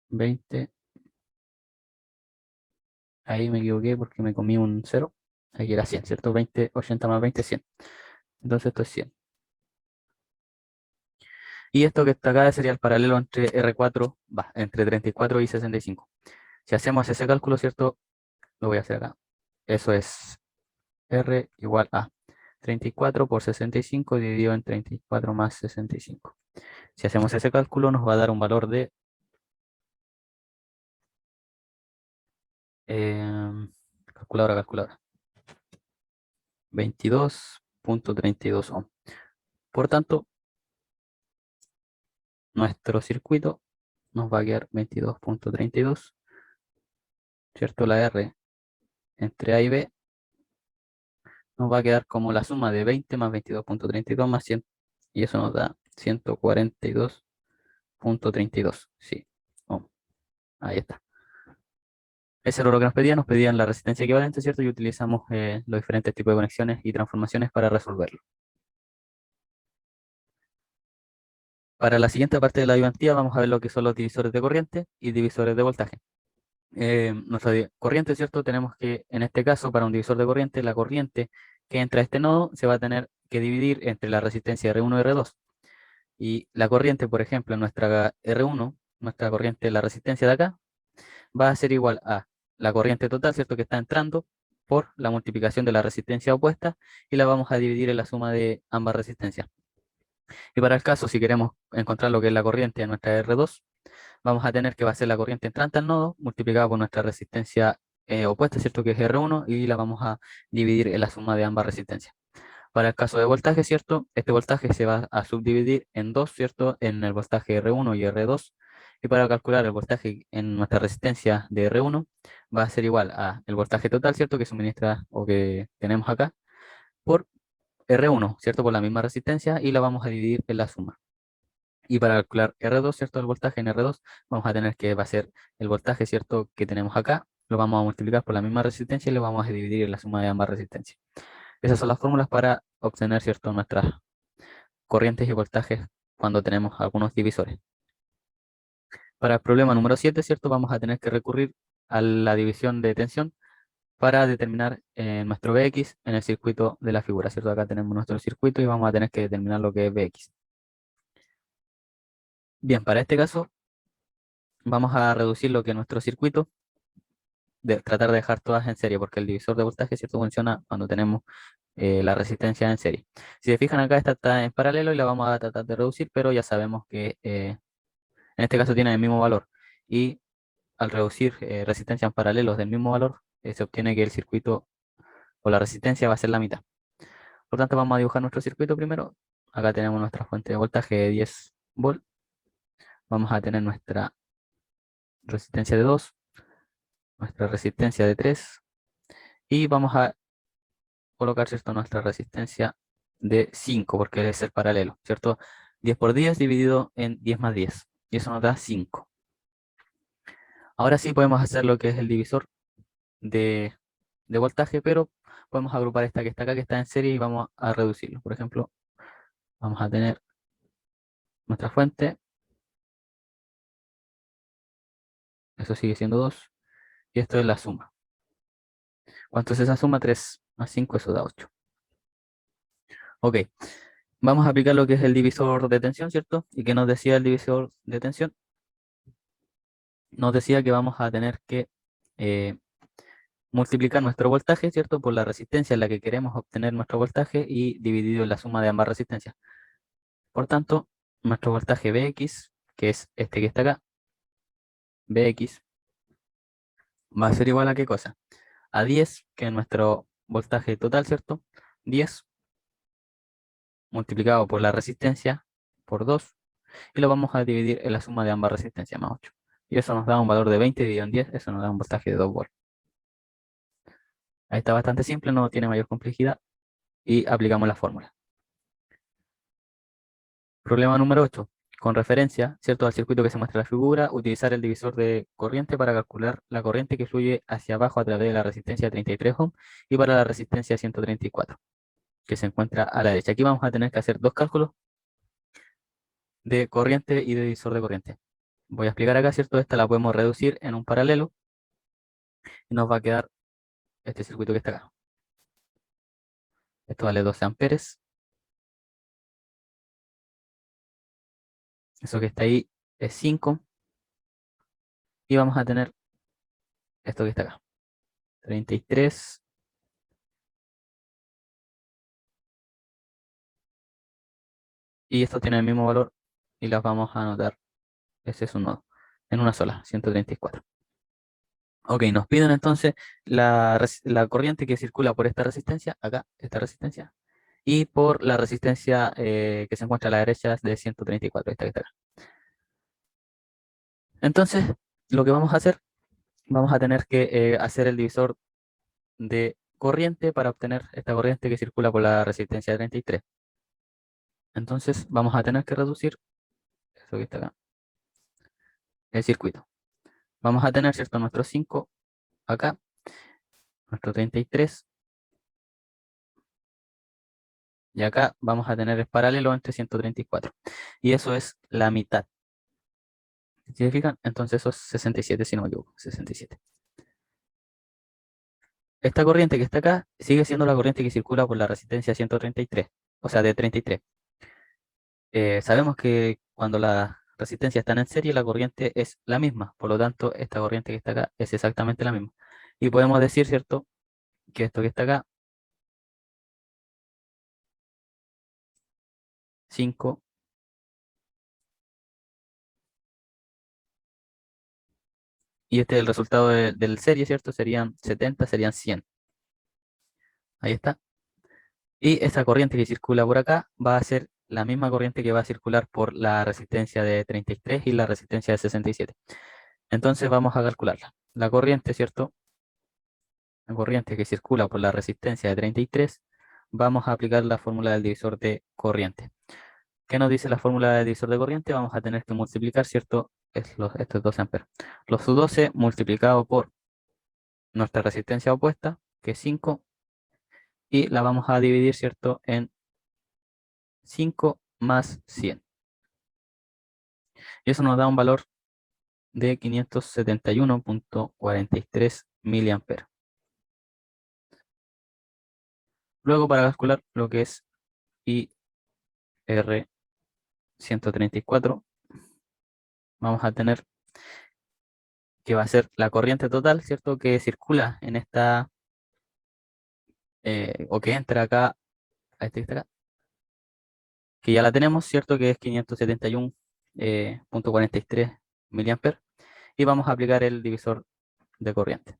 S1: 20, ahí me equivoqué porque me comí un 0. Aquí era 100, ¿cierto? 20, 80 más 20, 100. Entonces esto es 100. Y esto que está acá sería el paralelo entre R4, entre 34 y 65. Si hacemos ese cálculo, ¿cierto? Lo voy a hacer acá. Eso es R igual a 34 por 65 dividido en 34 más 65. Si hacemos ese cálculo, nos va a dar un valor de calculadora, 22.32 ohm. Por tanto, nuestro circuito nos va a quedar 22.32, ¿cierto? La R entre A y B nos va a quedar como la suma de 20 más 22.32 más 100, y eso nos da 142.32. Sí, ohm. Ahí está. Ese era lo que nos pedían la resistencia equivalente, ¿cierto? Y utilizamos los diferentes tipos de conexiones y transformaciones para resolverlo. Para la siguiente parte de la ayudantía vamos a ver lo que son los divisores de corriente y divisores de voltaje. Nuestra corriente, ¿cierto? Tenemos que, en este caso, para un divisor de corriente, la corriente que entra a este nodo se va a tener que dividir entre la resistencia R1 y R2. Y la corriente, por ejemplo, en nuestra R1, nuestra corriente, la resistencia de acá, va a ser igual a la corriente total, ¿cierto? Que está entrando por la multiplicación de la resistencia opuesta y la vamos a dividir en la suma de ambas resistencias. Y para el caso, si queremos encontrar lo que es la corriente de nuestra R2, vamos a tener que va a ser la corriente entrante al nodo multiplicada por nuestra resistencia opuesta, ¿cierto? Que es R1 y la vamos a dividir en la suma de ambas resistencias. Para el caso de voltaje, ¿cierto? Este voltaje se va a subdividir en dos, ¿cierto? En el voltaje R1 y R2, Y para calcular el voltaje en nuestra resistencia de R1 va a ser igual a el voltaje total, ¿cierto? Que suministra o que tenemos acá por R1, ¿cierto? Por la misma resistencia y la vamos a dividir en la suma. Y para calcular R2, ¿cierto? El voltaje en R2, vamos a tener que va a ser el voltaje, ¿cierto? Que tenemos acá, lo vamos a multiplicar por la misma resistencia y lo vamos a dividir en la suma de ambas resistencias. Esas son las fórmulas para obtener, ¿cierto? Nuestras corrientes y voltajes cuando tenemos algunos divisores. Para el problema número 7, ¿cierto? Vamos a tener que recurrir a la división de tensión para determinar nuestro Vx en el circuito de la figura, ¿cierto? Acá tenemos nuestro circuito y vamos a tener que determinar lo que es Vx. Bien, para este caso vamos a reducir lo que es nuestro circuito, tratar de dejar todas en serie, porque el divisor de voltaje, ¿cierto? Funciona cuando tenemos la resistencia en serie. Si se fijan acá, esta está en paralelo y la vamos a tratar de reducir, pero ya sabemos que en este caso tiene el mismo valor. Y al reducir resistencia en paralelos del mismo valor, se obtiene que el circuito o la resistencia va a ser la mitad. Por tanto, vamos a dibujar nuestro circuito primero. Acá tenemos nuestra fuente de voltaje de 10 volt. Vamos a tener nuestra resistencia de 2, nuestra resistencia de 3 y vamos a colocar, ¿cierto? Nuestra resistencia de 5 porque es el paralelo, ¿cierto? 10 por 10 dividido en 10 más 10 y eso nos da 5. Ahora sí podemos hacer lo que es el divisor de, de voltaje, pero podemos agrupar esta que está acá, que está en serie y vamos a reducirlo. Por ejemplo, vamos a tener nuestra fuente, eso sigue siendo 2 y esto es la suma. ¿Cuánto es esa suma? 3 más 5, eso da 8. Ok, vamos a aplicar lo que es el divisor de tensión, ¿cierto? ¿Y qué nos decía el divisor de tensión? Nos decía que vamos a tener que eh, multiplicar nuestro voltaje, ¿cierto? Por la resistencia en la que queremos obtener nuestro voltaje y dividido en la suma de ambas resistencias. Por tanto, nuestro voltaje Vx, que es este que está acá, Vx, va a ser igual a ¿qué cosa? A 10, que es nuestro voltaje total, ¿cierto? 10 multiplicado por la resistencia por 2 y lo vamos a dividir en la suma de ambas resistencias más 8. Y eso nos da un valor de 20 dividido en 10, eso nos da un voltaje de 2 volts. Ahí está bastante simple, no tiene mayor complejidad y aplicamos la fórmula. Problema número 8. Con referencia, ¿cierto?, al circuito que se muestra en la figura, utilizar el divisor de corriente para calcular la corriente que fluye hacia abajo a través de la resistencia 33 ohm y para la resistencia 134, que se encuentra a la derecha. Aquí vamos a tener que hacer dos cálculos de corriente y de divisor de corriente. Voy a explicar acá, ¿cierto? Esta la podemos reducir en un paralelo y nos va a quedar este circuito que está acá. Esto vale 12 amperes. Eso que está ahí es 5. Y vamos a tener esto que está acá. 33. Y esto tiene el mismo valor y las vamos a anotar. Ese es un nodo. En una sola, 134. Ok, nos piden entonces la corriente que circula por esta resistencia, acá, esta resistencia, y por la resistencia que se encuentra a la derecha de 134, esta que está acá. Entonces, lo que vamos a hacer, vamos a tener que hacer el divisor de corriente para obtener esta corriente que circula por la resistencia de 33. Entonces, vamos a tener que reducir, eso que está acá, el circuito. Vamos a tener, ¿cierto?, nuestros 5 acá, nuestro 33, y acá vamos a tener el paralelo entre 134. Y eso es la mitad. ¿Si se fijan? Entonces eso es 67, si no me equivoco, 67. Esta corriente que está acá sigue siendo la corriente que circula por la resistencia 133, o sea, de 33. Sabemos que cuando las resistencias están en serie, la corriente es la misma. Por lo tanto, esta corriente que está acá es exactamente la misma. Y podemos decir, ¿cierto?, que esto que está acá, 5, y este es el resultado del serie, ¿cierto? Serían 70, serían 100. Ahí está. Y esta corriente que circula por acá va a ser la misma corriente que va a circular por la resistencia de 33 y la resistencia de 67. Entonces vamos a calcularla. La corriente, ¿cierto? La corriente que circula por la resistencia de 33, vamos a aplicar la fórmula del divisor de corriente. ¿Qué nos dice la fórmula del divisor de corriente? Vamos a tener que multiplicar, ¿cierto? Estos 12 amperes. Los 12 multiplicado por nuestra resistencia opuesta, que es 5, y la vamos a dividir, ¿cierto? En 5 más 100. Y eso nos da un valor de 571.43 miliamperes. Luego, para calcular lo que es IR 134, vamos a tener que va a ser la corriente total, ¿cierto? Que circula en esta, o que entra acá, a este que está acá, que ya la tenemos, ¿cierto? Que es 571.43 miliamperes. Y vamos a aplicar el divisor de corriente.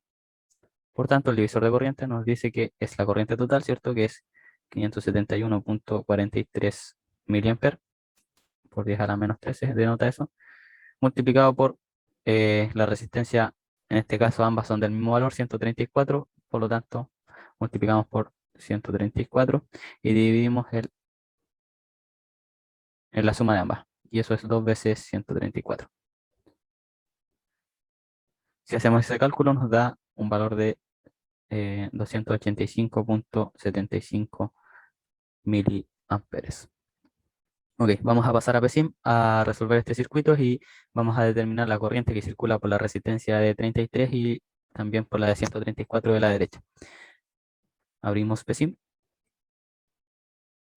S1: Por tanto, el divisor de corriente nos dice que es la corriente total, ¿cierto? Que es 571.43 miliamperes por 10 a la menos 13, denota eso, multiplicado por la resistencia, en este caso ambas son del mismo valor, 134, por lo tanto, multiplicamos por 134 y dividimos en la suma de ambas, y eso es 2 veces 134. Si hacemos ese cálculo nos da un valor de 285.75 miliamperes. Ok, vamos a pasar a PSIM a resolver este circuito y vamos a determinar la corriente que circula por la resistencia de 33 y también por la de 134 de la derecha. Abrimos PSIM.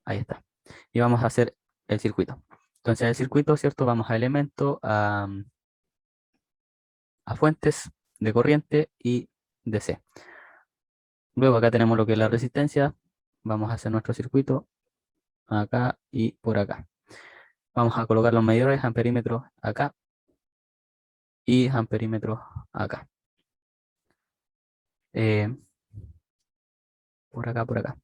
S1: Ahí está. Y vamos a hacer el circuito. Entonces, el circuito, ¿cierto? Vamos a elemento, a fuentes de corriente y DC. Luego acá tenemos lo que es la resistencia. Vamos a hacer nuestro circuito acá y por acá. Vamos a colocar los medidores, amperímetros acá y amperímetros acá. Eh, por acá, por acá.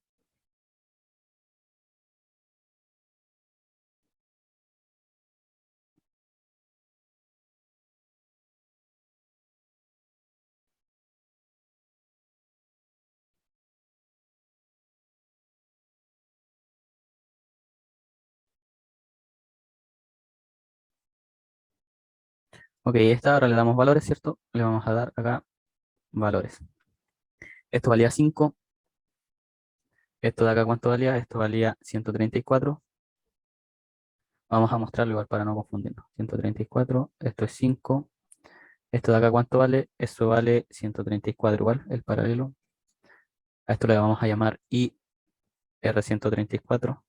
S1: Ok, esta ahora le damos valores, ¿cierto? Le vamos a dar acá valores. Esto valía 5. Esto de acá, ¿cuánto valía? Esto valía 134. Vamos a mostrarlo igual para no confundirnos. 134, esto es 5. Esto de acá, ¿cuánto vale? Eso vale 134 igual, el paralelo. A esto le vamos a llamar IR134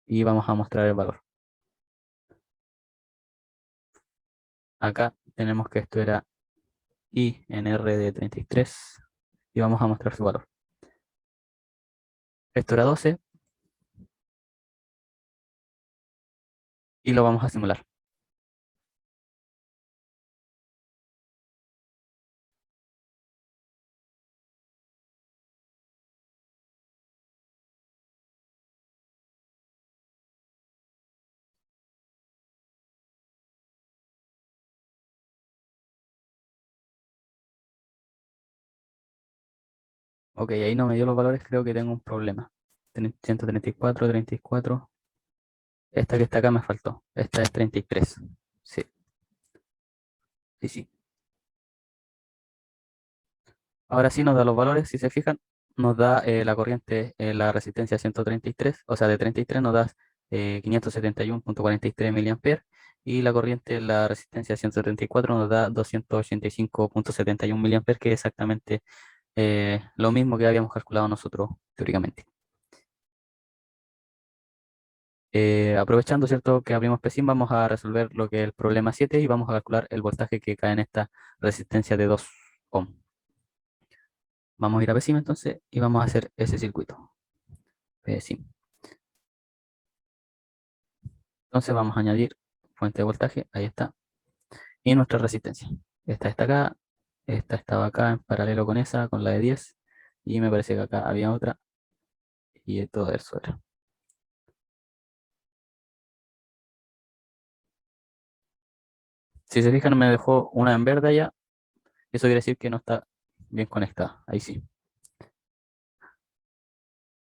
S1: y vamos a mostrar el valor. Acá tenemos que esto era I en R de 33 y vamos a mostrar su valor. Esto era 12 y lo vamos a simular. Ok, ahí no me dio los valores, creo que tengo un problema. 134, 34. Esta que está acá me faltó. Esta es 33. Sí, sí, sí. Ahora sí nos da los valores, si se fijan, nos da la corriente, la resistencia 133, o sea, de 33 nos da 571.43 miliamperes y la corriente, la resistencia 134 nos da 285.71 miliamperes, que es exactamente lo mismo que habíamos calculado nosotros teóricamente. Aprovechando, ¿cierto?, que abrimos PSIM, vamos a resolver lo que es el problema 7 y vamos a calcular el voltaje que cae en esta resistencia de 2 ohm. Vamos a ir a PSIM entonces y vamos a hacer ese circuito. PSIM. Entonces vamos a añadir fuente de voltaje, ahí está, y nuestra resistencia. Esta está acá, esta estaba acá en paralelo con esa, con la de 10, y me parece que acá había otra, y todo eso era. Si se fijan, me dejó una en verde allá. Eso quiere decir que no está bien conectada. Ahí sí.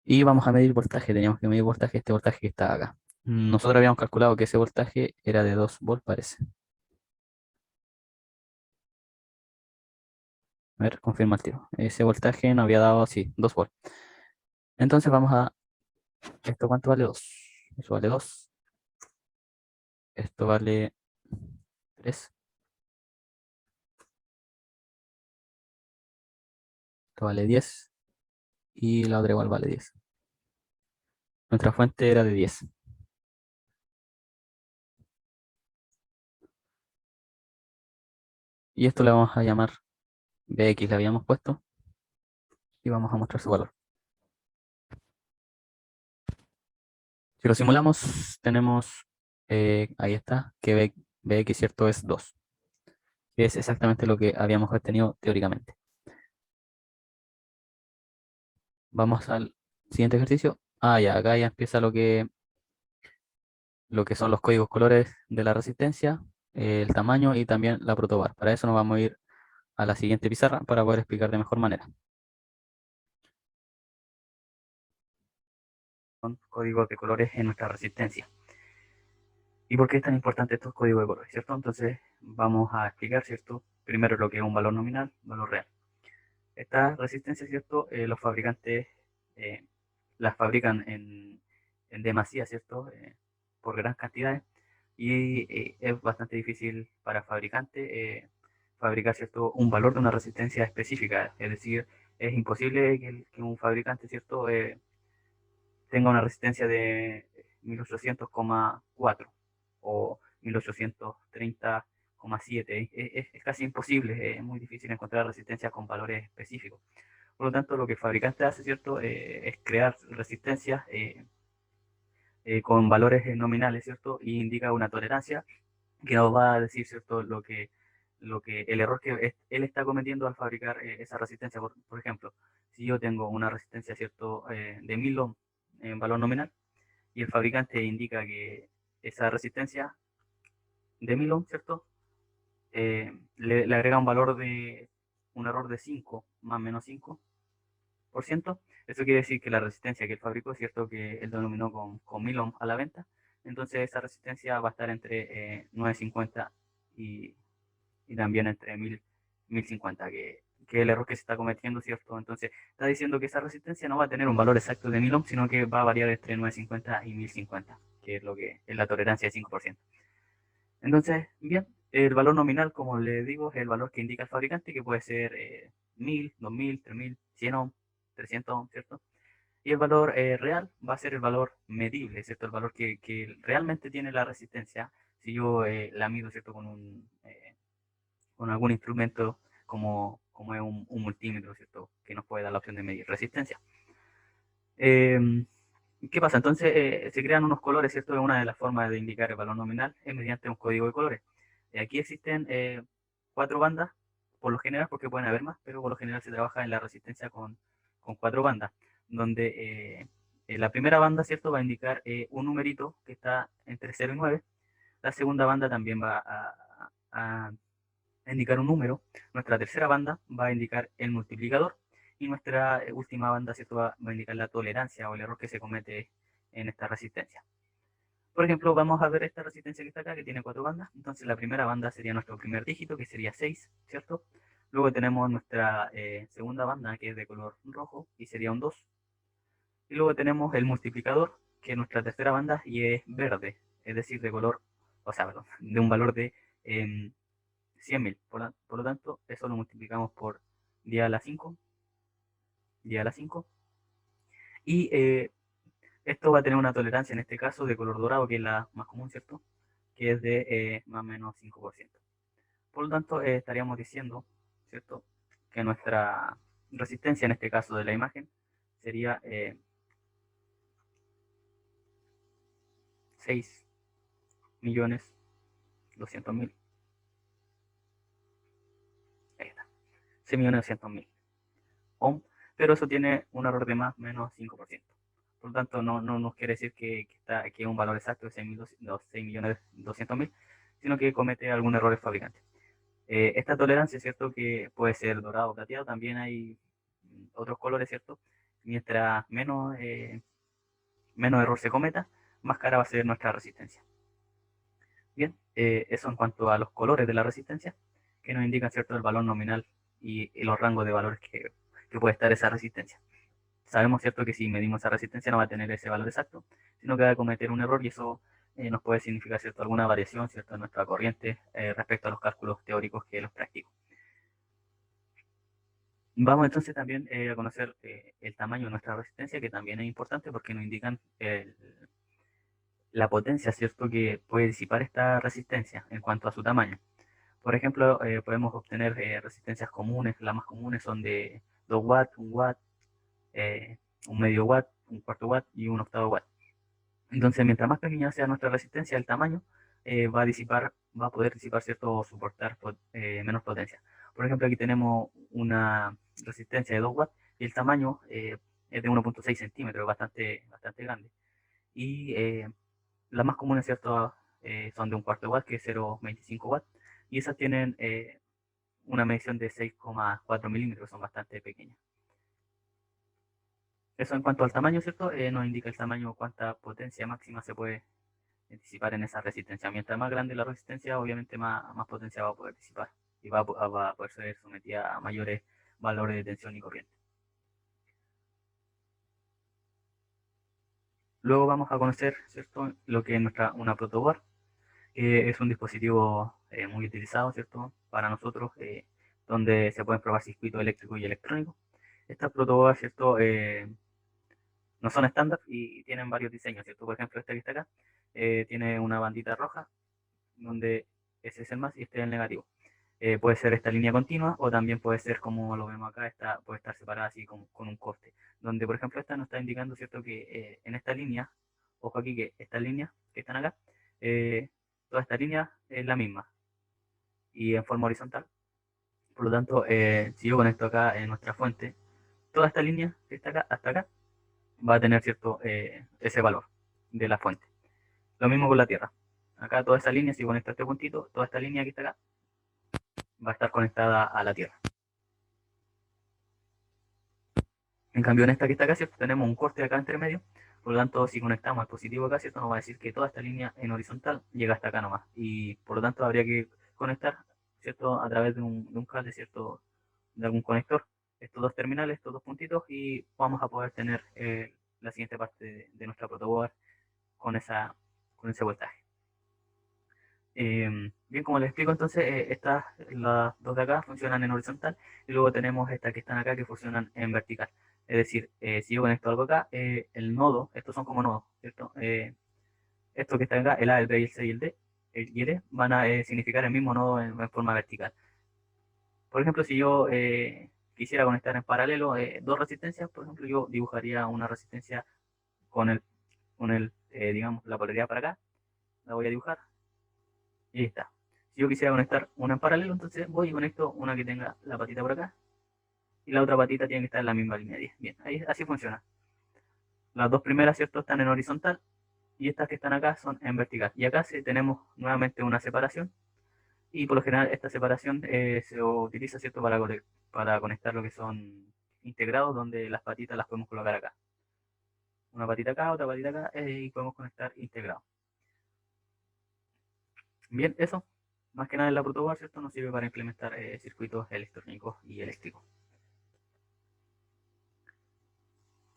S1: Y vamos a medir voltaje. Teníamos que medir voltaje, este voltaje que está acá. Nosotros habíamos calculado que ese voltaje era de 2 volts, parece. A ver, confirma el tiro. Ese voltaje nos había dado, sí, 2 volts. Entonces vamos a... ¿Esto cuánto vale? 2. Eso vale 2. Esto vale 3. Esto vale 10. Y la otra igual vale 10. Nuestra fuente era de 10. Y esto le vamos a llamar BX, le habíamos puesto. Y vamos a mostrar su valor. Si lo simulamos, tenemos, ahí está, que BX, ¿cierto? Es 2. Que es exactamente lo que habíamos obtenido teóricamente. Vamos al siguiente ejercicio. Ah, ya, acá ya empieza lo que son los códigos colores de la resistencia, el tamaño y también la protobar. Para eso nos vamos a ir a la siguiente pizarra para poder explicar de mejor manera. Son códigos de colores en nuestra resistencia. ¿Y por qué es tan importante estos códigos de colores, cierto? Entonces vamos a explicar, ¿cierto? Primero lo que es un valor nominal, valor real. Esta resistencia, ¿cierto? Los fabricantes eh, las fabrican en demasía, ¿cierto? Por gran cantidades y es bastante difícil para el fabricante fabricar, ¿cierto? Un valor de una resistencia específica. Es decir, es imposible que un fabricante, ¿cierto? Tenga una resistencia de 1800,4 o 1830,7. Es casi imposible, es muy difícil encontrar resistencias con valores específicos. Por lo tanto, lo que el fabricante hace, ¿cierto? Es crear resistencias con valores nominales, ¿cierto? Y indica una tolerancia que nos va a decir, ¿cierto? Lo que el error que él está cometiendo al fabricar esa resistencia. Por ejemplo, si yo tengo una resistencia, ¿cierto? De 1000 ohm en valor nominal y el fabricante indica que esa resistencia de 1000 ohm, ¿cierto? Le agrega un error de 5 más o menos 5%. Eso quiere decir que la resistencia que él fabricó, ¿cierto? Que él denominó con 1000 ohm a la venta, entonces esa resistencia va a estar entre 950 y, y también entre 1050, que es el error que se está cometiendo, ¿cierto? Entonces está diciendo que esa resistencia no va a tener un valor exacto de 1000 ohm, sino que va a variar entre 950 y 1050, que es lo que es la tolerancia de 5%. Entonces, bien, el valor nominal, como le digo, es el valor que indica el fabricante, que puede ser 1000, 2000, 3000, 100 ohm, 300 ohm, ¿cierto? Y el valor real va a ser el valor medible, ¿cierto? El valor que realmente tiene la resistencia. Si yo la mido, ¿cierto? Con algún instrumento como es un multímetro, ¿cierto? Que nos puede dar la opción de medir resistencia. Eh, ¿Qué pasa? Entonces se crean unos colores, ¿cierto? Es una de las formas de indicar el valor nominal es mediante un código de colores. Aquí existen 4 bandas, por lo general, porque pueden haber más, pero por lo general se trabaja en la resistencia con 4 bandas, donde la primera banda, ¿cierto? Va a indicar un numerito que está entre 0 y 9. La segunda banda también va a indicar un número. Nuestra tercera banda va a indicar el multiplicador y nuestra última banda, ¿cierto? Va a indicar la tolerancia o el error que se comete en esta resistencia. Por ejemplo, vamos a ver esta resistencia que está acá, que tiene 4 bandas. Entonces la primera banda sería nuestro primer dígito, que sería 6, ¿cierto? Luego tenemos nuestra segunda banda, que es de color rojo, y sería un 2. Y luego tenemos el multiplicador, que es nuestra tercera banda, y es verde, es decir, de color, o sea, perdón, de un valor de 100.000. Por lo tanto, eso lo multiplicamos por 10 a la 5, 10 a la 5. Y esto va a tener una tolerancia, en este caso, de color dorado, que es la más común, ¿cierto? Que es de más o menos 5%. Por lo tanto, estaríamos diciendo, ¿cierto? Que nuestra resistencia, en este caso de la imagen, sería 6.200.000. Ahí está. 6.200.000 ohm, pero eso tiene un error de más o menos 5%. Por lo tanto, no nos quiere decir que es un valor exacto de 6.200.000, sino que comete algún error el fabricante. Esta tolerancia, ¿cierto? Que puede ser dorado o plateado, también hay otros colores, ¿cierto? Mientras menos error se cometa, más cara va a ser nuestra resistencia. Bien, eso en cuanto a los colores de la resistencia, que nos indican, ¿cierto?, el valor nominal y los rangos de valores que puede estar esa resistencia. Sabemos, ¿cierto?, que si medimos esa resistencia no va a tener ese valor exacto, sino que va a cometer un error y eso nos puede significar, ¿cierto?, alguna variación, ¿cierto?, en nuestra corriente respecto a los cálculos teóricos que los practico. Vamos entonces también a conocer el tamaño de nuestra resistencia, que también es importante porque nos indican la potencia, ¿cierto?, que puede disipar esta resistencia en cuanto a su tamaño. Por ejemplo, podemos obtener resistencias comunes. Las más comunes son de 2 watts, 1 watt, un medio watt, un cuarto watt y un octavo watt. Entonces, mientras más pequeña sea nuestra resistencia, el tamaño va a poder disipar, ¿cierto?, o soportar menos potencia. Por ejemplo, aquí tenemos una resistencia de 2 watts y el tamaño es de 1,6 centímetros, bastante grande. Y las más comunes, ¿cierto?, son de un cuarto watt, que es 0,25 watts, y esas tienen una medición de 6,4 milímetros, son bastante pequeñas. Eso en cuanto al tamaño, ¿cierto? Nos indica el tamaño, cuánta potencia máxima se puede disipar en esa resistencia. Mientras más grande la resistencia, obviamente más potencia va a poder disipar y va a poder ser sometida a mayores valores de tensión y corriente. Luego vamos a conocer, ¿cierto?, lo que es una protoboard, que es un dispositivo muy utilizado, ¿cierto?, para nosotros, donde se pueden probar circuitos eléctricos y electrónicos. Estas protoboards, ¿cierto?, no son estándar y tienen varios diseños, ¿cierto? Por ejemplo, este que está acá tiene una bandita roja, donde ese es el más y este es el negativo. Puede ser esta línea continua o también puede ser, como lo vemos acá, puede estar separada así con un corte. Donde, por ejemplo, esta nos está indicando, ¿cierto?, que en esta línea, ojo aquí que estas líneas que están acá, eh, toda esta línea es la misma y en forma horizontal. Por lo tanto, si yo conecto acá en nuestra fuente, toda esta línea que está acá hasta acá va a tener, ¿cierto?, ese valor de la fuente. Lo mismo con la Tierra. Acá toda esta línea, si conecto este puntito, toda esta línea que está acá va a estar conectada a la Tierra. En cambio, en esta que está acá, ¿cierto?, tenemos un corte acá entre medio. Por lo tanto, si conectamos el positivo acá, ¿cierto?, nos va a decir que toda esta línea en horizontal llega hasta acá nomás. Y por lo tanto, habría que conectar, ¿cierto?, a través de un cable, ¿cierto?, de algún conector, estos dos terminales, estos dos puntitos, y vamos a poder tener la siguiente parte nuestra protoboard con, con ese voltaje. Bien, como les explico, entonces, las dos de acá funcionan en horizontal y luego tenemos estas que están acá que funcionan en vertical. Es decir, si yo conecto algo acá, el nodo, estos son como nodos, ¿cierto? Estos que están acá, el A, el B, el C y el D, el y el E, van a significar el mismo nodo en forma vertical. Por ejemplo, si yo quisiera conectar en paralelo dos resistencias, por ejemplo, yo dibujaría una resistencia con digamos, la polaridad para acá, la voy a dibujar y ahí está. Si yo quisiera conectar una en paralelo, entonces voy y conecto una que tenga la patita por acá y la otra patita tiene que estar en la misma línea 10. Bien, ahí, así funciona. Las dos primeras, ¿cierto?, están en horizontal y estas que están acá son en vertical. Y acá tenemos nuevamente una separación y por lo general esta separación se utiliza, ¿cierto?, para conectar lo que son integrados, donde las patitas las podemos colocar acá. Una patita acá, otra patita acá y podemos conectar integrados. Bien, eso, más que nada en la protoboard, ¿cierto?, nos sirve para implementar circuitos electrónicos y eléctricos.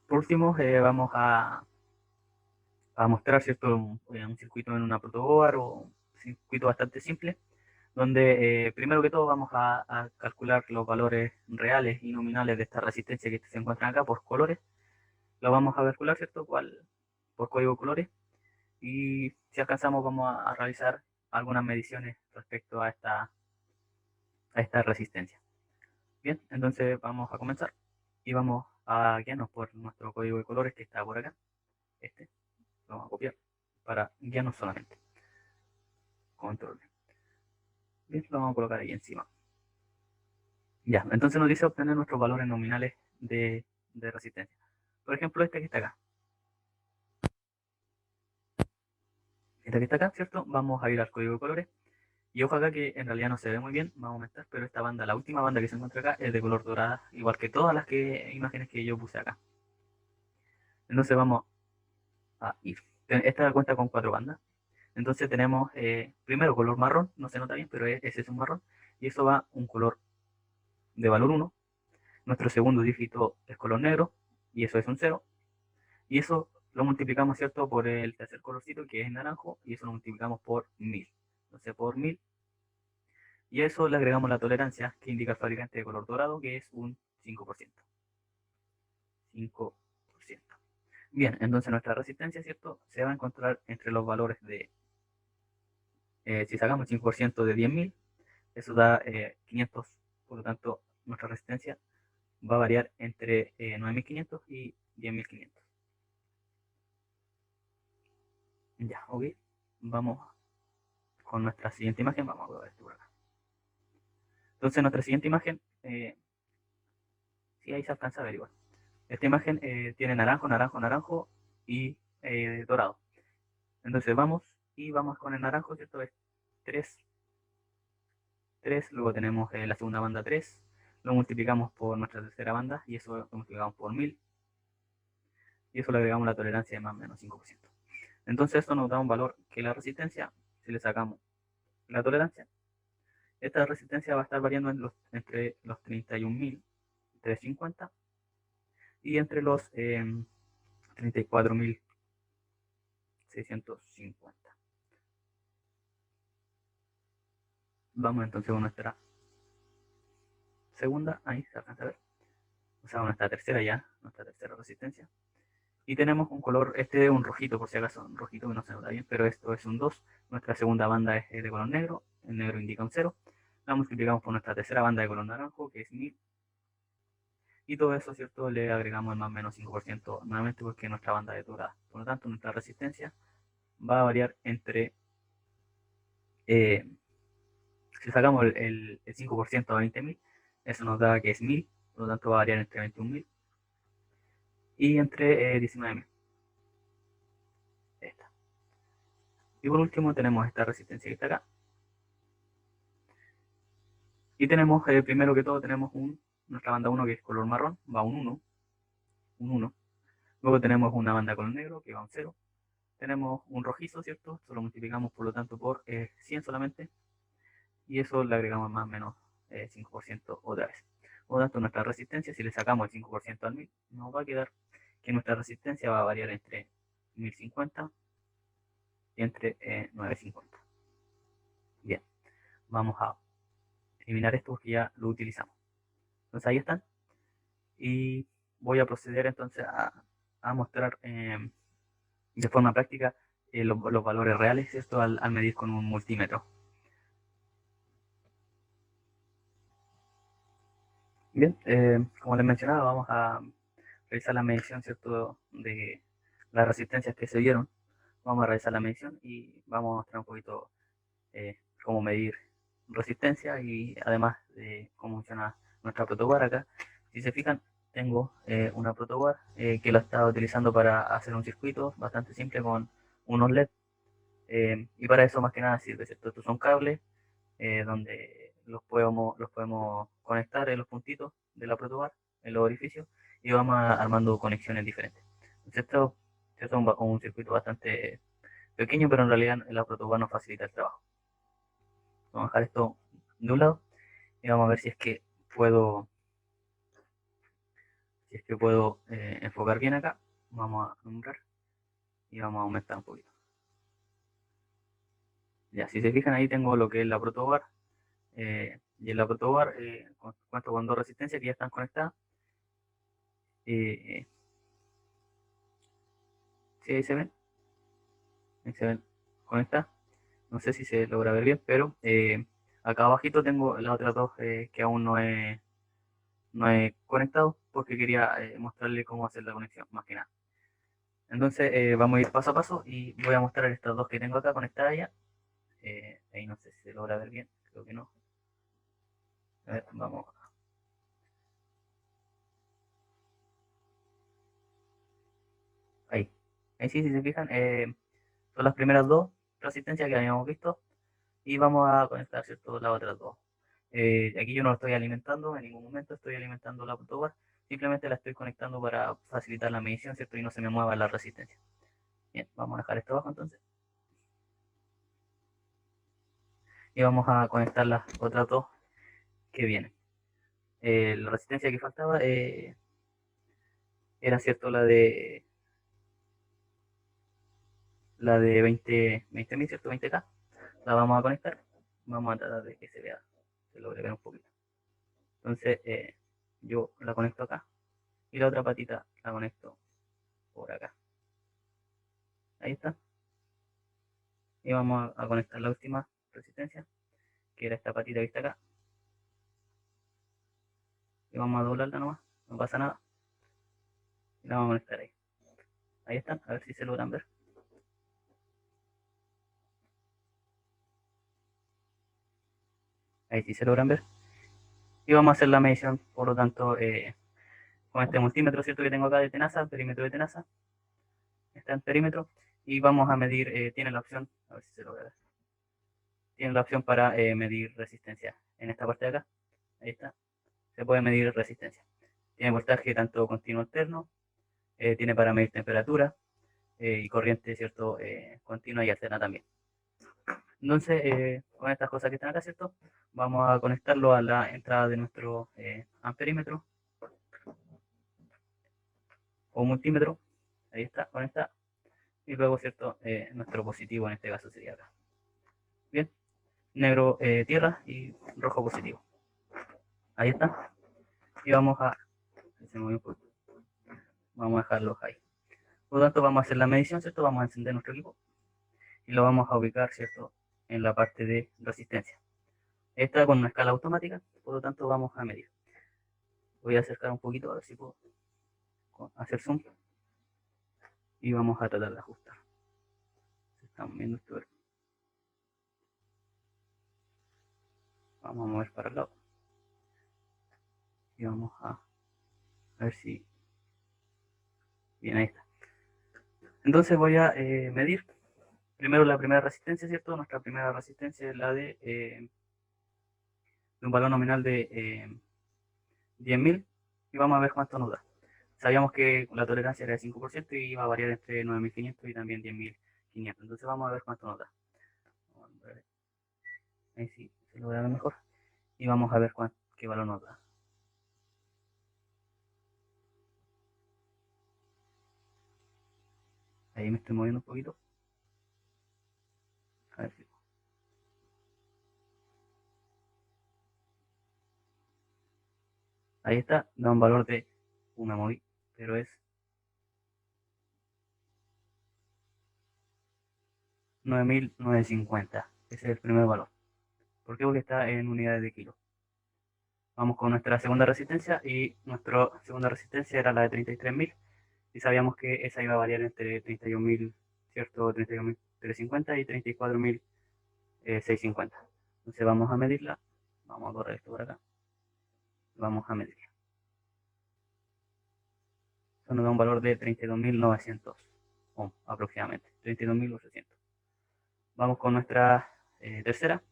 S1: Por último, vamos a mostrar, ¿cierto?, un circuito en una protoboard o un circuito bastante simple, donde primero que todo vamos a calcular los valores reales y nominales de esta resistencia que se encuentran acá por colores. Lo vamos a calcular, ¿cierto?, por código de colores. Y si alcanzamos, vamos a realizar algunas mediciones respecto a esta resistencia. Bien, entonces vamos a comenzar y vamos a guiarnos por nuestro código de colores que está por acá. Lo vamos a copiar para guiarnos solamente. Control. Bien, lo vamos a colocar ahí encima. Ya, entonces nos dice obtener nuestros valores nominales de resistencia. Por ejemplo, este que está acá. Este que está acá, ¿cierto? Vamos a ir al código de colores Y ojo acá que en realidad no se ve muy bien, vamos a aumentar, pero esta banda, la última banda que se encuentra acá, es de color dorada, igual que todas las imágenes que yo puse acá. Entonces vamos a ir. Esta cuenta con 4 bandas. Entonces tenemos primero color marrón, no se nota bien, pero ese es un marrón. Y eso va un color de valor 1. Nuestro segundo dígito es color negro, y eso es un 0. Y eso lo multiplicamos, ¿cierto?, por el tercer colorcito, que es naranjo, y eso lo multiplicamos por 1000. Entonces por 1000. Y a eso le agregamos la tolerancia que indica el fabricante de color dorado, que es un 5%. 5%. Bien, entonces nuestra resistencia, ¿cierto?, se va a encontrar entre los valores de, si sacamos el 5% de 10.000, eso da 500, por lo tanto nuestra resistencia va a variar entre 9.500 y 10.500. Ya, ok. Vamos con nuestra siguiente imagen, vamos a ver esto por acá. Entonces nuestra siguiente imagen, sí, ahí se alcanza a ver igual. Esta imagen tiene naranjo, naranjo, naranjo y dorado. Entonces vamos con el naranjo, ¿cierto? Es 3, 3, luego tenemos la segunda banda 3, lo multiplicamos por nuestra tercera banda y eso lo multiplicamos por 1000 y eso le agregamos la tolerancia de más o menos 5%. Entonces esto nos da un valor que la resistencia, si le sacamos la tolerancia, esta resistencia va a estar variando entre los 31.350 y entre los 34.650. Vamos entonces con nuestra segunda, ahí se alcanza a ver, o sea, nuestra tercera ya, nuestra tercera resistencia. Y tenemos un color, este es un rojito, por si acaso, un rojito que no se nota bien, pero esto es un 2. Nuestra segunda banda es de color negro, el negro indica un 0. La multiplicamos por nuestra tercera banda de color naranjo, que es 1000. Y todo eso, ¿cierto?, le agregamos el más o menos 5% nuevamente porque nuestra banda es dorada. Por lo tanto, nuestra resistencia va a variar entre, eh, si sacamos el 5% a 20.000, eso nos da que es 1000, por lo tanto va a variar entre 21.000 y entre 19.000. Esta. Y por último tenemos esta resistencia que está acá. Y tenemos, primero que todo, tenemos nuestra banda 1 que es color marrón, va un 1, un 1. Luego tenemos una banda color negro que va un 0. Tenemos un rojizo, ¿cierto? Esto lo multiplicamos por lo tanto por 100 solamente. Y eso le agregamos más o menos 5% otra vez. Por lo tanto, nuestra resistencia, si le sacamos el 5% al 1000, nos va a quedar que nuestra resistencia va a variar entre 1050 y entre 950. Bien, vamos a eliminar esto porque ya lo utilizamos. Entonces ahí están. Y voy a proceder entonces a mostrar de forma práctica los valores reales, esto al medir con un multímetro. Bien, como les mencionaba, vamos a realizar la medición, ¿cierto?, de las resistencias que se dieron. Vamos a realizar la medición y vamos a mostrar un poquito cómo medir resistencia y además de cómo funciona nuestra protowar acá. Si se fijan, tengo una protowar que la estaba utilizando para hacer un circuito bastante simple con unos LED. Y para eso más que nada sirve, ¿cierto? Estos son cables donde los podemos conectar en los puntitos de la protowar, en los orificios, y vamos armando conexiones diferentes. Entonces esto es un circuito bastante pequeño, pero en realidad la protowar nos facilita el trabajo. Vamos a dejar esto de un lado y vamos a ver si es que puedo enfocar bien acá. Vamos a nombrar y vamos a aumentar un poquito. Ya, si se fijan ahí tengo lo que es la protobar. Y en la protobar cuento con 2 resistencias que ya están conectadas. Eh, sí, ahí se ven conectadas. No sé si se logra ver bien, pero acá abajito tengo las otras dos que aún no he conectado porque quería mostrarle cómo hacer la conexión, más que nada. Entonces vamos a ir paso a paso y voy a mostrar estas dos que tengo acá conectadas ya. Ahí no sé si se logra ver bien, creo que no. A ver, vamos. Ahí. Ahí sí, si se fijan, son las primeras dos resistencias que habíamos visto. y vamos a conectar, ¿cierto?, las otras dos. Aquí yo no lo estoy alimentando, en ningún momento estoy alimentando la autobar, simplemente la estoy conectando para facilitar la medición, ¿cierto?, y no se me mueva la resistencia. Bien, vamos a dejar esto abajo entonces. Y vamos a conectar las otras dos que vienen. La resistencia que faltaba era, ¿cierto?, la de 20.000, ¿cierto?, 20K. La vamos a conectar. Vamos a tratar de que se vea, se logre ver un poquito. Entonces, yo la conecto acá y la otra patita la conecto por acá. Ahí está. Y vamos a conectar la última resistencia, que era esta patita que está acá. Y vamos a doblarla nomás, no pasa nada. Y la vamos a conectar ahí. Ahí están, a ver si se logran ver. Ahí sí se logran ver. Y vamos a hacer la medición, por lo tanto, con este multímetro, ¿cierto?, que tengo acá de tenaza, perímetro de tenaza. Está en perímetro. Y vamos a medir, tiene la opción, a ver si se logra ver. Tiene la opción para medir resistencia. En esta parte de acá, ahí está, se puede medir resistencia. Tiene voltaje tanto continuo alterno, tiene para medir temperatura y corriente, ¿cierto?, continua y alterna también. Entonces, con estas cosas que están acá, ¿cierto?, vamos a conectarlo a la entrada de nuestro amperímetro o multímetro. Ahí está, conecta. Y luego, ¿cierto?, nuestro positivo en este caso sería acá. Bien, negro tierra y rojo positivo. Ahí está. Y vamos a... Vamos a dejarlos ahí. Por lo tanto, vamos a hacer la medición, ¿cierto? Vamos a encender nuestro equipo y lo vamos a ubicar, ¿cierto?, en la parte de resistencia. Está con una escala automática, por lo tanto vamos a medir. Voy a acercar un poquito a ver si puedo hacer zoom y vamos a tratar de ajustar. Estamos viendo esto. Vamos a mover para el lado y vamos a ver si... Bien, ahí está. Entonces voy a medir primero la primera resistencia, ¿cierto? Nuestra primera resistencia es la de un valor nominal de 10.000 y vamos a ver cuánto nos da. Sabíamos que la tolerancia era de 5% y iba a variar entre 9.500 y también 10.500. Entonces vamos a ver cuánto nos da. Ahí sí se lo voy a ver mejor. Y vamos a ver qué valor nos da. Ahí me estoy moviendo un poquito. A ver si... Ahí está, da un valor de... Me moví, pero es 9.950. Ese es el primer valor. ¿Por qué? Porque está en unidades de kilo. Vamos con nuestra segunda resistencia y nuestra segunda resistencia era la de 33.000 y sabíamos que esa iba a variar entre 31.000, ¿cierto? 31.350 y 34.650. Entonces vamos a medirla. Vamos a correr esto por acá. Vamos a medirla. Eso nos da un valor de 32.900 aproximadamente. 32.800. Vamos con nuestra tercera.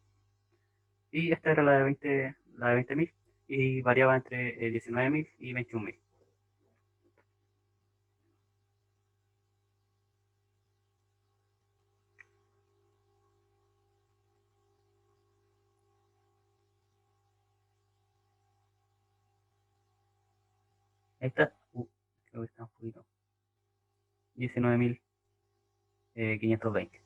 S1: Y esta era la de 20.000 y variaba entre 19.000 y 21.000. Ahí está. Creo que está un poquito. 19.520.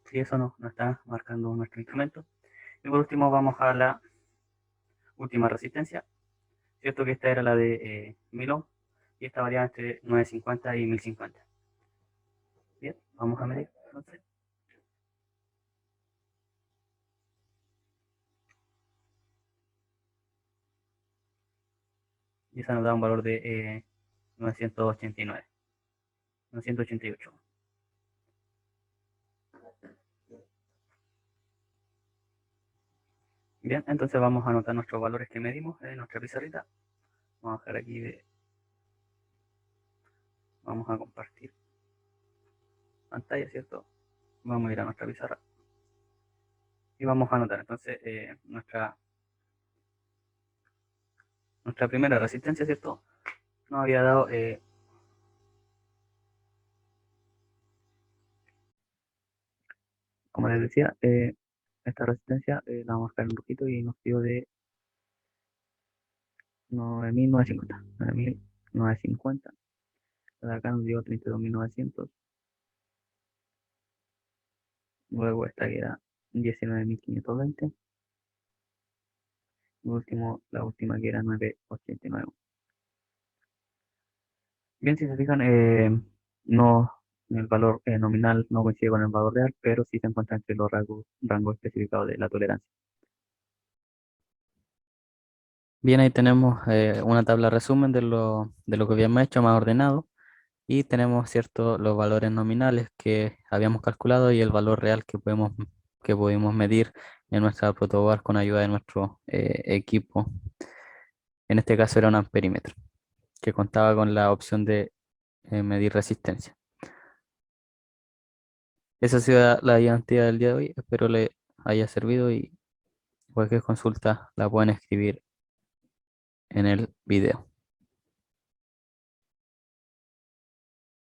S1: Si eso nos está marcando nuestro instrumento. Y por último vamos a la última resistencia. Cierto que esta era la de 1000 ohm y esta variaba entre 950 y 1050. Bien, vamos a medir entonces. Y esa nos da un valor de 989. 988. Bien, entonces vamos a anotar nuestros valores que medimos en nuestra pizarrita. Vamos a dejar aquí vamos a compartir pantalla, ¿cierto? Vamos a ir a nuestra pizarra. y vamos a anotar. Entonces, nuestra primera resistencia, ¿cierto? Nos había dado, como les decía, esta resistencia la vamos a marcar en rojito y nos dio de 9.950. 9.950. La de acá nos dio 32.900. Luego esta que era 19.520. La última que era 9.89. Bien, si se fijan, no, el valor nominal no coincide con el valor real, pero sí se encuentra entre los rangos especificados de la tolerancia. Bien, ahí tenemos una tabla resumen de lo que habíamos hecho más ordenado y tenemos cierto los valores nominales que habíamos calculado y el valor real que pudimos medir en nuestra protoboard con ayuda de nuestro equipo. En este caso era un amperímetro que contaba con la opción de medir resistencia. Esa ha sido la identidad del día de hoy. Espero le haya servido y cualquier consulta la pueden escribir en el video.